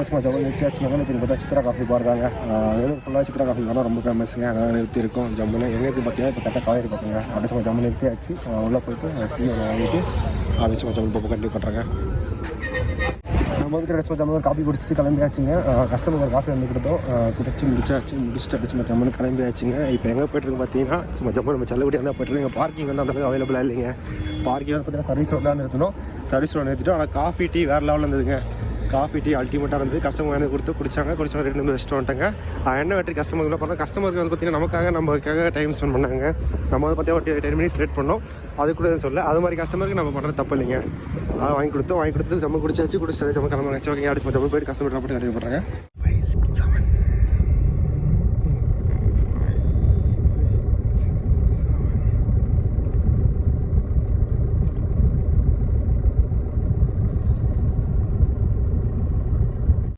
சும்மா தமிழ் நிறுத்தியாச்சுனாங்க. பார்த்தா சித்ரா காஃபி பாருங்க. வேலூர் ஃபுல்லாக சித்ரா காஃபி பாருங்க ரொம்ப ஃபேமஸுங்க. அதான் நிறுத்தி இருக்கும் ஜம்முன்னு. எங்களுக்கு பார்த்தீங்கன்னா இப்போ கரெக்டாக காவேரி பார்த்துங்க. அப்படியே சும்மா ஜம்மு நிறுத்தியாச்சு. உள்ளே போயிட்டு டீ வாங்கிட்டு அப்படியே சும்மா தமிழ் போப்போ கண்டிப்பாக பண்ணுறாங்க. நம்ம வந்து நம்ம காஃபி குடிச்சிட்டு கிளம்பியாச்சுங்க. கஸ்டமர் காஃபி வந்து கொடுத்தோம், முடிச்சுட்டு அடிச்சு ஜம்முன்னு கிளம்பியாச்சுங்க. இப்போ எங்கே போய்ட்டுருக்கு பார்த்தீங்கன்னா சும்மா ஜம்மு நம்ம செல்லக்கூடிய வந்து போய்ட்டுருக்கு. பார்க்கிங் வந்து அந்தளவுக்கு அவைலபிளாக இல்லைங்க. பார்க்கிங் வந்து பார்த்தீங்கன்னா சர்வீஸ் ரோட் தான் நிறுத்தணும். சர்வீஸ் ரோட் நிறுத்திட்டோம். ஆனால் காஃபி டீ வேறு லெவலில் இருந்ததுங்க. காஃபி டீ அல்டிமேட்டாக இருந்து கஸ்டமர் வந்து கொடுத்து குடிச்சாங்க ரெண்டு வந்து வச்சுட்டு வந்துட்டாங்க. என்ன வெற்றி கஸ்டமருக்கு பண்ணோம். கஸ்டமருக்கு வந்து பார்த்தீங்கன்னா நமக்காக டைம் ஸ்பெண்ட் பண்ணாங்க. நம்ம வந்து பார்த்தீங்கன்னா ஒரு 10 மினிட்ஸ் லேட் பண்ணோம். அது கூட சொல்ல அது மாதிரி கஸ்டமருக்கு நம்ம பண்ணுறது தப்பு இல்லைங்க. அதை வாங்கி கொடுத்து நம்ம குடிச்சாச்சு நம்ம கிளம்புறாச்சு. ஓகே அடிச்சு நம்ம போய்ட்டு கஸ்டமர் ட்ராப் பண்ணி ரெடி பண்ணுறாங்க.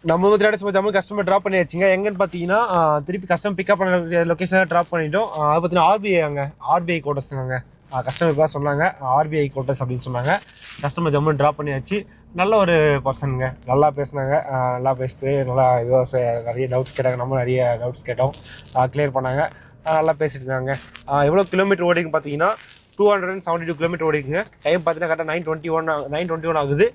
நம்ம வந்து ஜம்மு கஸ்டமர் ட்ராப் பண்ணியாச்சுங்க. எங்கன்னு பார்த்தீங்கன்னா திருப்பி கஸ்டமர் பிக்கப் பண்ண லொக்கேஷனாக ட்ராப் பண்ணிட்டோம். அது பார்த்தீங்கன்னா ஆர்பிஐ கோட்டர்ஸ்ங்க. கஸ்டமர் தான் சொன்னாங்க ஆர்பிஐ கோட்டர்ஸ் அப்படின்னு சொன்னாங்க. கஸ்டமர் ஜம்மு ட்ராப் பண்ணியாச்சு. நல்ல ஒரு பர்சனுங்க, நல்லா பேசினாங்க. நல்லா பேசிட்டு நல்லா இதுவாக நிறைய டவுட்ஸ் கேட்டாங்க. நம்ம நிறைய டவுட்ஸ் கேட்டோம், கிளியர் பண்ணாங்க. நல்லா பேசிட்டு இருந்தாங்க. எவ்வளோ கிலோமீட்டர் ஓடிக்குன்னு பார்த்தீங்கன்னா 272 கிலோமீட்டர் ஓடிக்குங்க. டைம் பார்த்தீங்கன்னா கரெக்டாக 9:21 ஆகுது.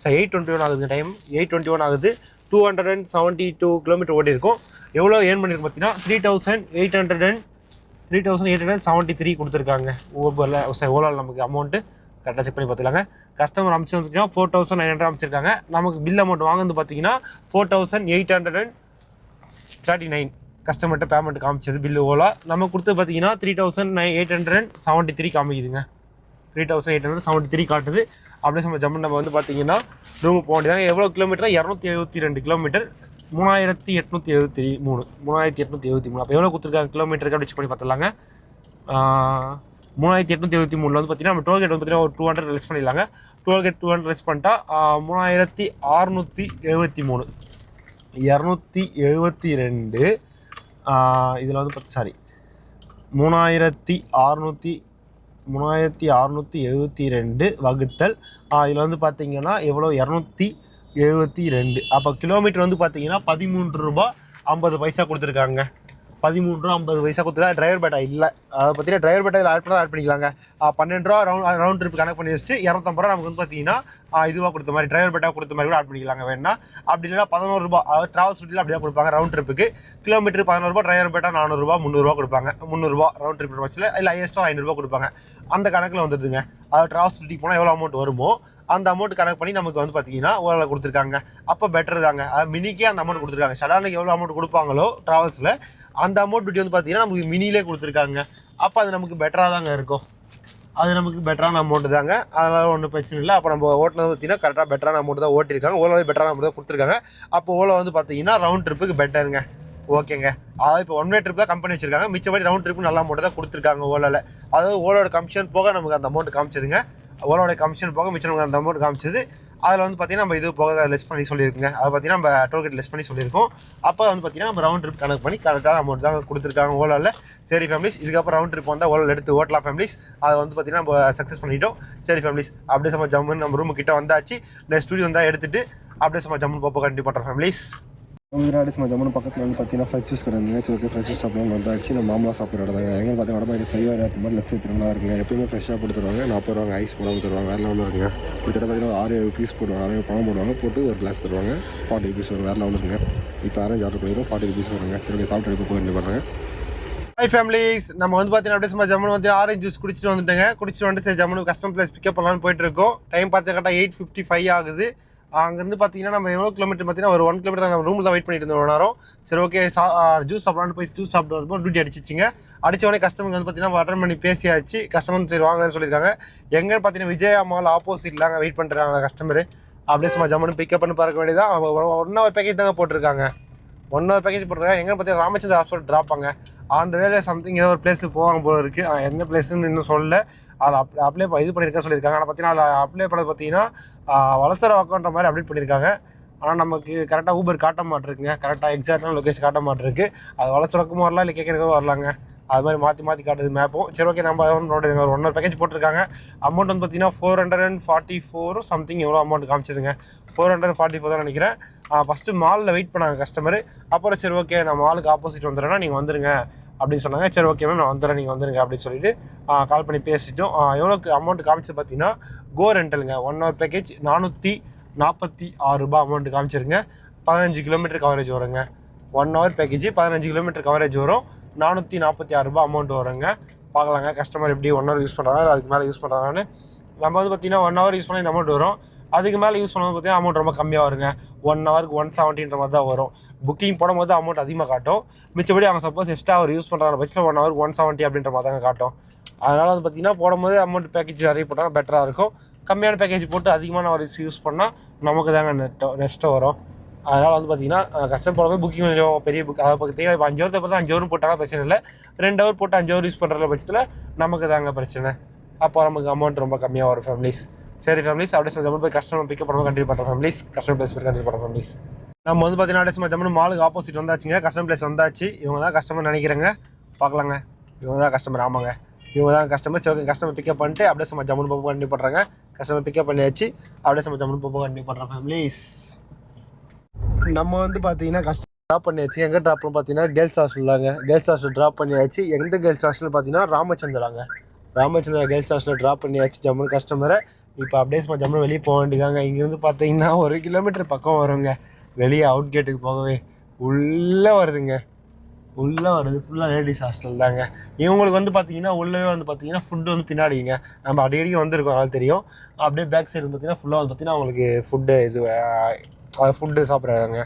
8:21 ஆகுதுங்க. டைம் 8:21 ஆகுது. 272 கிலோமீட்டர் ஓடி இருக்கும். எவ்வளோ ஏர்ன் பண்ணியிருக்கு பார்த்தீங்கன்னா 3,873 கொடுத்துருக்காங்க. ஓலாவில் நமக்கு அமௌண்ட்டு கரெக்டாக செக் பண்ணி பார்த்துக்கலாங்க. கஸ்டமர் அமிச்சு பார்த்தீங்கன்னா 4,900 அமைச்சிருக்காங்க. நமக்கு பில் அமௌண்ட் வாங்குறது பார்த்தீங்கன்னா 4,839 கஸ்டமர்கிட்ட பேமெண்ட் காமிச்சது பில்லு ஓலா. நம்ம கொடுத்து பார்த்தீங்கன்னா 3,873 காமிக்குதுங்க. 3,873 காட்டுது. அப்படியே நம்ம ஜம்மு வந்து பார்த்தீங்கன்னா ரூமு போக வேண்டியதாங்க. எவ்வளோ கிலோமீட்டர்? 272 கிலோமீட்டர். 3,873 அப்போ எவ்வளோ கொடுத்துருக்காங்க கிலோமீட்டருக்கு அப்படி செக் பண்ணி பார்த்துலாங்க. 3,873 வந்து பார்த்தீங்கன்னா நம்ம டோல்கேட் வந்து பார்த்தீங்கன்னா ஒரு 200 லெஸ் பண்ணிடலாங்க. டோல்கேட் 200 லெஸ் பண்ணிட்டா 3,673 272 இதில் வந்து 3,672 வகுத்தல் இதில் வந்து பார்த்தீங்கன்னா எவ்வளோ 272. அப்போ கிலோமீட்டர் வந்து பார்த்தீங்கன்னா 13 ரூபா 50 பைசா கொடுத்துருக்காங்க. 13 ரூபா 50 பைசா கொடுத்துருக்கா. டிரைவர் பேட்டா இல்லை. அதை பார்த்தீங்கன்னா டிரைவர் பேட்டா ஆட் பண்ணிக்கலாங்க. 12 ரூபா ரவுண்ட் ட்ரிப் கணக்கு பண்ணி வச்சுட்டு 250 ரூபா நமக்கு வந்து பார்த்தீங்கன்னா இதுவாக கொடுத்த மாதிரி டிரைவர் பேட்டா கொடுத்த மாதிரி கூட ஆட் பண்ணிக்கலாங்க வேணா. அப்படி இல்லைனா 11 ரூபா அதாவது ட்ராவல் சுட்டியில் அப்படியே கொடுப்பாங்க. ரவுண்ட் ட்ரிப்புக்கு கிலோமீட்டர் 11 ரூபா, டிரைவர் பேட்டா 400 ரூபா 300 ரூபா கொடுப்பாங்க. 300 ரூபா ரவுண்ட் ட்ரிப் வச்சுல இல்லை ஹையஸ்ட்டாக 500 ரூபா கொடுப்பாங்க. அந்த கணக்கில் வந்துடுதுங்க. அதாவது ட்ராவல் சுட்டிக்கு போனால் எவ்வளோ அமௌண்ட் வருமோ அந்த அமௌண்ட் கணக்கு பண்ணி நமக்கு வந்து பார்த்தீங்கன்னா ஓலாவில் கொடுத்துருக்காங்க. அப்போ பெட்டர் தாங்க. மினிக்கே அந்த அமௌண்ட் கொடுத்துருக்காங்க. ஷடானுக்கு எவ்வளோ அமௌண்ட் கொடுப்பாங்களோ ட்ராவல்ஸில் அந்த அமௌண்ட் வந்து பார்த்தீங்கன்னா நமக்கு மினிலே கொடுத்துருக்காங்க. அப்போ அது நமக்கு பெட்டராக தாங்க இருக்கும். அது நமக்கு பெட்டரான அமௌண்ட் தாங்க. அதனால் ஒன்றும் பிரச்சனை இல்லை. அப்போ நம்ம ஓட்டினது பார்த்தீங்கன்னா கரெக்டாக பெட்டரான அமௌண்ட் தான் ஓட்டிருக்காங்க. ஓலாவே பெட்டரான அமௌண்ட் தான் கொடுத்துருக்காங்க. அப்போ ஓலா வந்து பார்த்தீங்கன்னா ரவுண்ட் ட்ரிப்புக்கு பெட்டருங்க. ஓகேங்க. அதாவது இப்போ ஒன் வே ட்ரிப் தான் கம்பெனி வச்சிருக்காங்க. மிச்சப்படி ரவுண்ட் ட்ரிப்பு நல்ல அமௌண்ட் தான் கொடுத்துருக்காங்க ஓலாவில். அதாவது ஓலோட கமிஷன் போக நமக்கு அந்த அமௌண்ட் காமிச்சதுங்க. ஓலோட கமிஷன் போக மிச்சம் நமக்கு அந்த அமௌண்ட் காமிச்சது. அதில் வந்து பார்த்தீங்கன்னா நம்ம இது போக லெஸ் பண்ணி சொல்லியிருக்குங்க. அதை பார்த்தீங்கன்னா நம்ம டோல்கேட் லெஸ் பண்ணி சொல்லியிருக்கோம். அப்போ வந்து பார்த்தீங்கன்னா நம்ம ரவுண்ட் ட்ரிப் கணக்கு பண்ணி கரெக்டான அமௌண்ட் தான் கொடுத்துருக்காங்க ஓலாவில். சரி ஃபேமிலிஸ், இதுக்கப்புறம் ரவுண்ட் ட்ரிப் வந்தால் ஓலாவில் எடுத்து ஓட்டலாம் ஃபேமிலிஸ். அதை வந்து பார்த்தீங்கன்னா நம்ம சக்ஸஸ் பண்ணிட்டோம். சரி ஃபேமிலிஸ், அப்படியே நம்ம ஜம்முன்னு நம்ம ரூமு கிட்ட வந்தாச்சு. நெக்ஸ்ட் ஸ்டூடியோ வந்தால் எடுத்துகிட்டு அப்படியே நம்ம ஜம்முன்னு போப்போ கண்டிப்பாக பண்ணுறோம் ஃபேமிலிஸ். முன்னாடி நம்ம ஜம்மு பக்கத்தில் வந்து பார்த்தீங்கன்னா ஃப்ரெஷ் ஜூஸ் கடை இருந்துச்சு. ஓகே, ஃப்ரெஷ் ஜூஸ் சாப்பிடலாம் வந்தாச்சு. நம்ம மாமலா சாப்பிட்ற இடம் தாங்க. எங்கே பார்த்தீங்கன்னா வடமாதிரி 5 மாதிரி லட்சம் திரும்ப இருக்குங்க. எப்பவுமே ஃப்ரெஷ்ஷாக போட்டு தருவாங்க. 40 ரூபாங்க. ஐஸ் போடாமல் தருவாங்க. வேறு லெவலில் இருக்குங்க. கிட்ட பார்த்தீங்கன்னா 6 பீஸ் போடுவாங்க. 6 பழம் போடுவாங்க. போட்டு ஒரு கிளாஸ் தருவாங்க. 40 rupees வரும். வேறு லெவலில் இருக்குங்க. இப்போ ஆரஞ்சு ஆர்டர் பண்ணிடுவோம். 40 rupees வருங்க. சரி, சாப்பிட்டு இப்போ போய் பண்ணுறாங்க. ஹாய் ஃபேமிலிஸ், நம்ம வந்து பார்த்தீங்கன்னா அப்படியே சும்மா ஜம்மு வந்து ஆரஞ்சு ஜூஸ் குடிச்சிட்டு வந்துட்டேங்க. குடிச்சிட்டு வந்துட்டு சரி ஜம்மு கஸ்டமர் பிளேஸ் பிக்கப் பண்ணலான்னு போயிட்டு இருக்கோம். டைம் பார்த்தீங்கன்னா 8:55 ஆகுது. அங்கேருந்து பார்த்தீங்கன்னா நம்ம எவ்வளோ கிலோமீட்டர் பார்த்தீங்கன்னா ஒரு 1 கிலோமீட்டர் நம்ம ரூமில் தான் வெயிட் பண்ணிட்டு இருந்தோம் நேரம். சரி, ஓகே, ஜூஸ் சாப்பிட்லான்னு போய் ஜூஸ் சாப்பிட்டு வரும்போது டியூட்டி அடிச்சிச்சிங்க. அடித்தவொடனே கஸ்டமருக்கு வந்து பார்த்தீங்கன்னா அட்டன் பண்ணி பேசியாச்சு. கஸ்டமர் சரி வாங்கன்னு சொல்லியிருக்காங்க. எங்கன்னு பார்த்தீங்கன்னா விஜயா மால் ஆப்போசிட்லாங்க வெயிட் பண்ணுறாங்க கஸ்டமரு. அப்படியே சும்மா ஜம்முன்னு பிக்கப் பண்ணி பார்க்க வேண்டியதான். 1 hour பேக்கேஜ் தாங்க போட்டிருக்காங்க. 1 hour பேக்கேஜ் போட்டிருக்காங்க. எங்கன்னு பார்த்தீங்கன்னா ராமச்சந்திர ஹாஸ்பிட்டல் ட்ராப்பாங்க. அந்த வேலை சம்திங் ஏதோ ஒரு பிளேஸுக்கு போவாங்க போல இருக்குது. எந்த பிளேஸுன்னு இன்னும் சொல்லலை. அதில் அப்ளை இது பண்ணியிருக்கேன்னு சொல்லியிருக்காங்க. ஆனால் பார்த்தீங்கன்னா அதில் அப்ளை பண்ணது பார்த்தீங்கன்னா வலசர வாக்கன்ற மாதிரி அப்டேட் பண்ணியிருக்காங்க. ஆனால் நமக்கு கரெக்டாக ஊபர் காட்ட மாட்டிருக்குங்க. கரெக்டாக எக்ஸாக்டான லொக்கேஷன் காட்ட மாட்டிருக்கு. அது வலசரக்கும் வரலாம், இல்லை கேட்கறதுக்கும் வரலாங்க. அது மாதிரி மாற்றி காட்டுது மேப்பும். சரி, ஓகே, நம்ம ஒரு 1 hour பேக்கேஜ் போட்டிருக்காங்க. அமௌண்ட் வந்து பார்த்தீங்கன்னா 444 சம்திங் எவ்வளோ அமௌண்ட் காமிச்சதுங்க. 444 தான் நினைக்கிறேன். ஃபஸ்ட்டு மாலில் வெயிட் பண்ணாங்க கஸ்டமரு. அப்புறம் சரி, ஓகே, நான் மாலுக்கு ஆப்போசிட் வந்துடுறேன்னா நீங்கள் வந்துடுங்க அப்படின்னு சொன்னாங்க. சரி, ஓகே மேம், நான் வந்துடுறேன், நீங்கள் வந்துடுங்க அப்படின்னு சொல்லிட்டு கால் பண்ணி பேசிட்டோம். எவ்வளோக்கு அமௌண்ட் காமிச்சு பார்த்தீங்கன்னா கோ ரெண்டலுங்க 1 hour பேக்கேஜ் 400 46 அமௌண்ட் காமிச்சிருங்க. 15 கிலோமீட்டர் கவரேஜ் வருங்க. 1 hour பேக்கேஜ் 15 கிலோமீட்டர் கவரேஜ் வரும். 446 அமௌண்ட் வருங்க. பார்க்கலாங்க கஸ்டமர் எப்படி 1 hour யூஸ் பண்ணுறாங்க, அதுக்கு மேலே யூஸ் பண்ணுறாங்கன்னு. நம்ம வந்து பார்த்தீங்கன்னா 1 hour யூஸ் பண்ண இந்த அமௌண்ட் வரும். அதுக்கு மேலே யூஸ் பண்ணும்போது பார்த்தீங்கன்னா அமௌண்ட் ரொம்ப கம்மியாக வருங்க. 1 hourக்கு 170 மாதிரி தான் வரும். புக்கிங் போடும்போது அமௌண்ட் அதிகமாக காட்டும். மிச்சப்படி அவங்க சப்போஸ் எக்ஸ்ட்ரா அவர் யூஸ் பண்ணுறாங்க பட்சத்தில் 1 hourக்கு 170 அப்படின்ற மாதிரி தாங்க காட்டும். அதனால் வந்து பார்த்தீங்கன்னா போடும்போது அமௌண்ட் பேக்கேஜ் நிறைய போட்டால் பெட்டராக இருக்கும். கம்மியான பேக்கேஜ் போட்டு அதிகமான ஒரு யூஸ் பண்ணால் நமக்கு தாங்க நெக்ஸ்ட்டு வரும். அதனால் வந்து பார்த்தீங்கன்னா கஸ்டமர் போடும்போது புக்கிங் கொஞ்சம் பெரிய புக், அதை பார்த்தீங்கன்னா இப்போ 5 hour பார்த்தா 5 hour போட்டாலும் பிரச்சனை இல்லை. 2 hour போட்டு 5 hour யூஸ் பண்ணுற பட்சத்தில் நமக்கு தாங்க பிரச்சனை. அப்போ நமக்கு அமௌண்ட் ரொம்ப கம்மியாக வரும் ஃபேமிலிஸ். சரி ஃபேமிலிஸ், அப்படியே ஜம்மு போய் கஸ்டமர் பிக்கப் பண்ணுவோம் கண்டிப்பாக பண்ணுறோம் ஃபேமிலிஸ். கஸ்டமர் பிளேஸ் போய் கண்டிப்பாக பண்ணுறோம் ஃபேமிலிஸ். நம்ம வந்து பார்த்தீங்கன்னா அப்படியே ஜம்மு மாலுக்கு ஆப்போசிட் வந்தாச்சுங்க. கஸ்டமர் பிளேஸ் வந்தாச்சு. இவங்க தான் கஸ்டமர் நினைக்கிறேங்க. பார்க்கலாங்க, இவங்க தான் கஸ்டமர். ஆமாங்க, இவங்க தான் கஸ்டமர். சரி, கஸ்டமர் பிக்கப் பண்ணிட்டு அப்படியே சும்மா ஜம்மு போக கண்டிப்பாக பண்ணுறாங்க. கஸ்டமர் பிக்கப் பண்ணியாச்சு. அப்படியே சும்மா ஜம்மு போக கண்டிப்பாக பண்ணுறோம் ஃபேமிலிஸ். நம்ம வந்து பார்த்தீங்கன்னா கஸ்டமர் ட்ராப் பண்ணியாச்சு. எங்கே ட்ராப்னு பார்த்தீங்கன்னா கேர்ள்ஸ் ஹாஸ்டல் தாங்க. கேர்ள்ஸ் ஹாஸ்டல் ட்ராப் பண்ணியாச்சு. எந்த கேர்ள்ஸ் ஹாஸ்டல் பார்த்தீங்கன்னா ராமச்சந்திராங்க. ராமச்சந்திரா கேர்ள்ஸ் ஹாஸ்டலில் ட்ராப் பண்ணியாச்சு ஜம்மு கஸ்டமரை. இப்போ அப்படியே சும்மா ஜம்மு வெளியே போக வேண்டியதாங்க. இங்கேருந்து பார்த்தீங்கன்னா 1 கிலோமீட்டர் பக்கம் வருங்க. வெளியே அவுட் கேட்டுக்கு போகவே உள்ளே வருதுங்க. உள்ளே வருது ஃபுல்லாக லேடிஸ் ஹாஸ்டல் தாங்க. இவங்களுக்கு வந்து பார்த்தீங்கன்னா உள்ளவே வந்து பார்த்தீங்கன்னா ஃபுட்டு வந்து பின்னாடிங்க. நம்ம அடிக்கடிக்கு வந்துருக்கோம், அதனால தெரியும். அப்படியே பேக் சைடு பார்த்தீங்கன்னா ஃபுல்லாக வந்து பார்த்தீங்கன்னா அவங்களுக்கு ஃபுட்டு சாப்பிட்றாங்க.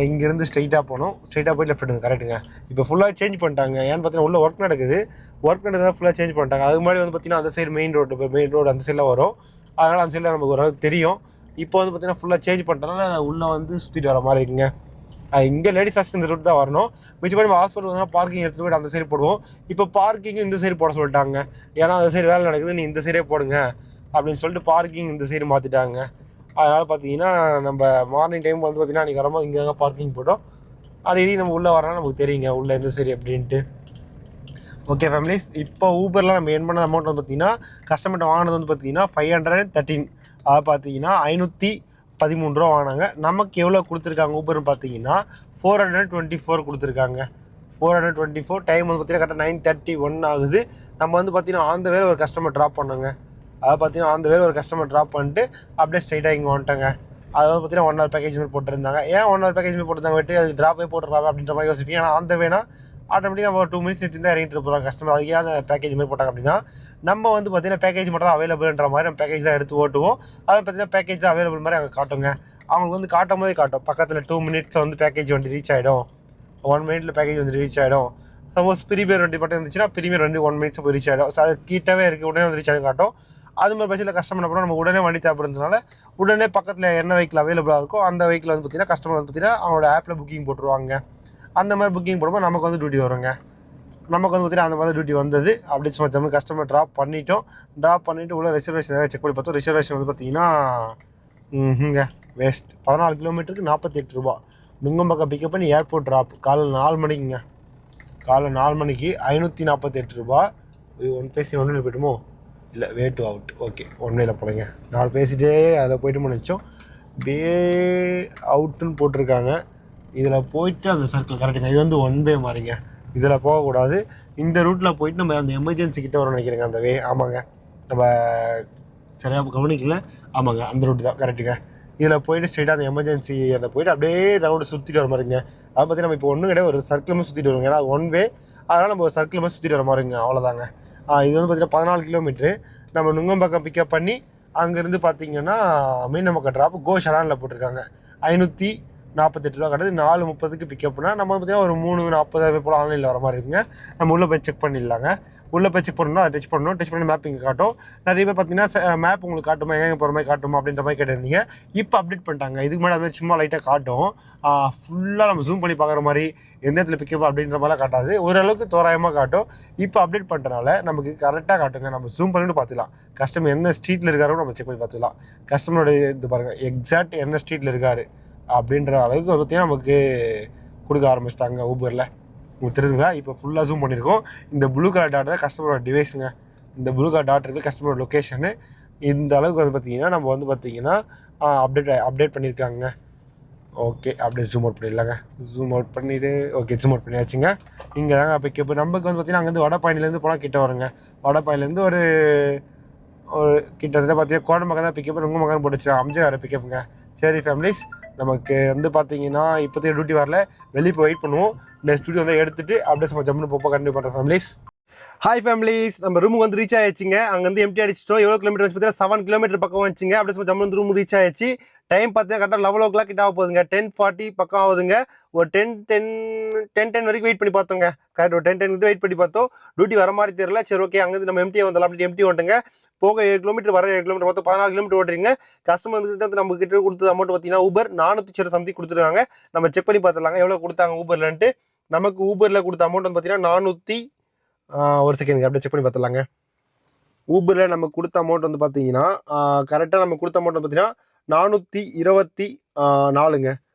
இங்கேருந்து ஸ்ட்ரைட்டாக போகணும். ஸ்ட்ரைட்டாக போய் லெஃப்ட் எடுங்க. கரெக்டுங்க. இப்போ ஃபுல்லாக சேஞ்ச் பண்ணிட்டாங்க. ஏன்னு பார்த்தீங்கன்னா உள்ள ஒர்க் நடக்குது. ஒர்க் நடக்குது ஃபுல்லாக சேஞ்ச் பண்ணிட்டாங்க. அதுக்கு முன்னாடி வந்து பார்த்தீங்கன்னா அந்த சைடு மெயின் ரோடு அந்த சைடில் வரும். அதனால் அந்த சைடில் நமக்கு ஓரளவுக்கு தெரியும். இப்போ வந்து பார்த்தீங்கன்னா ஃபுல்லாக சேஞ்ச் பண்ணிட்டனால உள்ளே வந்து சுற்றிட்டு வர மாதிரி இருக்குங்க. இங்கே லேடிஸ் ஹாஸ்டல் இந்த ரூட் தான் வரணும். மிச்சப்படி நம்ம ஹாஸ்பிட்டல் வந்து பார்க்கிங் எடுத்துகிட்டு போய்ட்டு அந்த சைடு போடுவோம். இப்போ பார்க்கிங்கும் இந்த சைடு போட சொல்லிட்டாங்க. ஏன்னா அந்த சைடு வேலை நடக்குது, நீ இந்த சைடே போடுங்க அப்படின்னு சொல்லிட்டு பார்க்கிங் இந்த சைடு மாற்றிட்டாங்க. அதனால் பார்த்தீங்கன்னா நம்ம மார்னிங் டைம் வந்து பார்த்தீங்கன்னா அன்றைக்கி வரமா இங்கே தாங்க பார்க்கிங் போட்டோம். அடிக்கடி நம்ம உள்ளே வரனால நமக்கு தெரியுங்க உள்ளே எந்த சரி அப்படின்ட்டு. ஓகே ஃபேமிலிஸ், இப்போ ஊபரில் நம்ம என் பண்ண அமௌண்ட் வந்து பார்த்தீங்கன்னா கஸ்டமர்கிட்ட வாங்கினது வந்து பார்த்தீங்கன்னா 513. அதை பார்த்தீங்கன்னா 513 ரூபா வாங்கினாங்க. நமக்கு எவ்வளோ கொடுத்துருக்காங்க ஊபர்னு பார்த்தீங்கன்னா 424 கொடுத்துருக்காங்க. 424. டைம் வந்து பார்த்தீங்கன்னா கரெக்டாக 9:31 ஆகுது. நம்ம வந்து பார்த்தீங்கன்னா ஆந்த வேலை ஒரு கஸ்டமர் ட்ராப் பண்ணோங்க. அதை பார்த்தீங்கன்னா அந்த வேலை ஒரு கஸ்டமர் ட்ராப் பண்ணிட்டு அப்படியே ஸ்ட்ரைட்டாக இங்கே வந்துட்டாங்க. அது வந்து பார்த்தீங்கன்னா 1 hour பேக்கேஜ் மாதிரி போட்டிருந்தாங்க. ஏன் 1 hour பேக்கேஜ் மாதிரி போட்டிருந்தாங்க வெட்டி அதுக்கு ட்ராப்பே போட்டுருக்காங்க அப்படின்ற மாதிரி யோசிப்பீங்க. ஏன்னா அந்த வேணா ஆட்டோமேட்டிக்காக நம்ம ஒரு 2 minutes தான் இறங்கிட்டு போகிறோம் கஸ்டமர். அதுக்கு ஏன் அந்த பேக்கேஜ் மாதிரி போட்டாங்க அப்படின்னா நம்ம வந்து பார்த்தீங்கன்னா பேக்கேஜ் மட்டும் தான் அவைலபிள்ன்ற மாதிரி நம்ம பேக்கேஜ் தான் எடுத்து ஓட்டுவோம். அதில் பார்த்தீங்கன்னா பேக்கேஜ் தான் அவைலபிள் மாதிரி அங்கே காட்டுங்க. அவங்களுக்கு வந்து காட்டும் போதே காட்டும் பக்கத்தில் 2 minutes வந்து பேக்கேஜ் வண்டி ரீச் ஆகிடும், 1 minute பேக்கேஜ் வந்து ரீச் ஆகிடும். சப்போஸ் ப்ரீமியர் வண்டி மட்டும் இருந்துச்சுன்னா ப்ரீமியர் வண்டி 1 minutes போய் ரீச் ஆகிடும். ஸோ அது கிட்டவே இருக்குது, உடனே வந்து ரீச் ஆகி காட்டும். அது மாதிரி பட்சத்தில் கஸ்டமர் அப்புறம் நம்ம உடனே வண்டி தேவைப்படுறதுனால உடனே பக்கத்தில் என்ன வெஹிக்கிள் அவைலபிளாக இருக்கோ அந்த வெஹிக்கிள் வந்து பார்த்தீங்கன்னா கஸ்டமர் வந்து பார்த்தீங்கன்னா அவங்களோட ஆப்பில் புக்கிங் போட்டுருவாங்க. அந்த மாதிரி புக்கிங் போடும்போது நமக்கு வந்து டியூட்டி வருங்க. நமக்கு வந்து பார்த்தீங்கன்னா அந்த மாதிரி டியூட்டி வந்தது. அப்படி சும்மா கஸ்டமர் ட்ராப் பண்ணிவிட்டு உள்ள ரிசர்வேஷன் செக் பண்ணி பார்த்தோம். ரிசர்வேஷன் வந்து பார்த்தீங்கன்னா வேஸ்ட். 14 கிலோமீட்டருக்கு 48 ரூபா. நுங்கம்பாக்கம் பிக்கப் பண்ணி ஏர்போர்ட் ட்ராப் காலைல 4 மணிக்குங்க. காலைல 4 மணிக்கு 548 ரூபா. ஒன் பேசி ஒன்றில் போய்ட்டுமோ இல்லை வே டு அவுட். ஓகே, ஒன்றையில் போடுங்க. 4 பேசிட்டே அதில் போய்ட்டு நினச்சோம். வே அவுட்டுன்னு போட்டிருக்காங்க. இதில் போயிட்டு அந்த சர்க்கிள் கரெக்டுங்க. இது வந்து 1 வே மாதிரிங்க. இதில் போகக்கூடாது. இந்த ரூட்டில் போயிட்டு நம்ம அந்த எமர்ஜென்சி கிட்டே வரோம்னு நினைக்கிறேங்க. அந்த வே ஆமாங்க, நம்ம சரியாக கவனிக்கல. ஆமாங்க, அந்த ரூட்டு தான் கரெக்டுங்க. இதில் போயிட்டு ஸ்ட்ரெயிட்டாக அந்த எமர்ஜென்சி அதில் போயிட்டு அப்படியே ரவுண்டு சுற்றிட்டு வர மாதிரிங்க. அதை பற்றி நம்ம இப்போ ஒன்றும் கிடையாது, ஒரு சர்க்கிளுமே சுற்றிட்டு வருவோங்க. ஏன்னா 1 வே, அதனால் நம்ம ஒரு சர்க்கிளுமே சுற்றிட்டு வர மாதிரிங்க. அவ்வளோதாங்க. இது வந்து பார்த்தீங்கன்னா 14 கிலோமீட்ரு. நம்ம நுங்கம்பாக்கம் பிக்கப் பண்ணி அங்கேருந்து பார்த்தீங்கன்னா மீனமக்கம் ட்ராப் கோஷலானில் போட்டிருக்காங்க. 548 ரூபா கிடையாது. 4:30 பிக்கப் பண்ணால் நம்ம பார்த்தீங்கன்னா ஒரு 3:40 போல் ஆன்லைனில் வர மாதிரி இருக்குங்க. நம்ம உள்ளே போய் செக் பண்ணிடலாங்க. உள்ளே போய் செக் பண்ணணும், அதை டச் பண்ணி மேப்பிங் காட்டும். நிறைய பேர் பார்த்தீங்கன்னா மேப் உங்களுக்கு காட்டுமா, எங்கே போகிற மாதிரி காட்டுமா அப்படின்ற மாதிரி கேட்டிருந்தீங்க. இப்போ அப்டேட் பண்ணிட்டாங்க. இதுக்கு முன்னாடி அது சும்மா லைட்டாக காட்டும். ஃபுல்லாக நம்ம ஜூம் பண்ணி பார்க்குற மாதிரி எந்த இடத்துல பிக்கப் அப்படின்ற மாதிரிலாம் காட்டாது, ஓரளவுக்கு தோராயமாக காட்டும். இப்போ அப்டேட் பண்ணுறனால நமக்கு கரெக்டாக காட்டுங்க. நம்ம ஜூம் பண்ணிட்டு பார்த்துக்கலாம். கஸ்டமர் என்ன ஸ்ட்ரீட்டில் இருக்காரோ நம்ம செக் பண்ணி பார்த்துக்கலாம். கஸ்டமரோட இது பாருங்கள், எக்ஸாக்ட் என்ன ஸ்ட்ரீட்டில் இருக்கார் அப்படின்ற அளவுக்கு பார்த்தீங்கன்னா நமக்கு கொடுக்க ஆரம்பிச்சிட்டாங்க ஊபரில். உங்களுக்கு தெரியுதுங்களா? இப்போ ஃபுல்லாக ஜூம் பண்ணியிருக்கோம். இந்த ப்ளூ கலர் டாட் தான் கஸ்டமரோட டிவைஸுங்க. இந்த ப்ளூ கலர் டாட் இருக்குது கஸ்டமரோட லொக்கேஷனு. இந்த அளவுக்கு வந்து பார்த்தீங்கன்னா நம்ம வந்து பார்த்தீங்கன்னா அப்டேட் பண்ணியிருக்காங்க. ஓகே, அப்படியே ஜூம் அவுட் பண்ணிடலாங்க. ஜூம் அவுட் பண்ணிவிட்டு ஓகே, ஜூம் அவுட் பண்ணியாச்சுங்க. இங்கே தாங்க பிக்கப். நமக்கு வந்து பார்த்தீங்கன்னா அங்கேருந்து வடபாயிலேருந்து போனால் கிட்ட வருங்க. வடபாயிலேருந்து ஒரு கிட்டத்தட்ட பார்த்தீங்கன்னா கோடம்பக்கம் தான் பிக்கப் உங்கள் மகன் போட்டுச்சு அம்ஜகார பிக்கப்புங்க. சரி ஃபேமிலிஸ், நமக்கு வந்து பார்த்தீங்கன்னா இப்போதைக்கு டியூட்டி வரல, வெளியே போய் வெயிட் பண்ணுவோம். நெக்ஸ்ட் ஸ்டுடியோ வந்து எடுத்துட்டு அப்படியே சும்மா ஜம்முன்னு போப்போ கண்டினியூ பண்ணுறேன் ஃபேமிலிஸ். ஹாய் ஃபேமிலிஸ், நம்ம ரூமுக்கு வந்து ரீச் ஆயிடுச்சுங்க. அங்கேருந்து எம்டி அடிச்சிட்டோம். எவ்வளோ கிலோமீட்டர் வந்து பார்த்தீங்கன்னா 7 கிலோமீட்டர் பக்கம் வந்துச்சுங்க. அப்படியே சும்மா ஜம்மு வந்து ரூம் ரீச் ஆயிடுச்சு. டைம் பார்த்தீங்கன்னா கரெக்டாக 11 o'clock கிட்ட ஆக போகுதுங்க. 10:40 பக்கம் ஆகுதுங்க. ஒரு 10 வரைக்கும் வெயிட் பண்ணி பார்த்தோங்க. கரெக்ட் ஒரு 10 வெயிட் பண்ணி பார்த்தோம். டியூட்டி வர மாதிரி தெரியல. சரி ஓகே, அங்கேருந்து நம்ம எம்டி வந்தலாம் அப்படி எம்டி வந்துட்டுங்க. போக 7 கிலோமீட்டர் வர 7 கிலோமீட்டர் மொத்தம் 14 கிலோமீட்டர் ஓட்டுறீங்க. கஸ்டமர் வந்து நம்ம கிட்ட கொடுத்த அமௌண்ட் பார்த்தீங்கன்னா ஊபர் 400 சம்திங் கொடுத்துருக்காங்க. நம்ம செக் பண்ணி பார்த்துலாங்க எவ்வளோ கொடுத்தாங்க ஊபர்லன்ட்டு. நமக்கு ஊபரில் கொடுத்த அமௌண்ட் வந்து பார்த்தீங்கன்னா 400 ஒரு செகண்ட் அப்படியே செக் பண்ணி பார்த்துலாங்க. ஊபரில் நமக்கு கொடுத்த அமௌண்ட் வந்து பார்த்தீங்கன்னா கரெக்டாக நம்ம கொடுத்த அமௌண்ட் வந்து பார்த்தீங்கன்னா 424ங்க.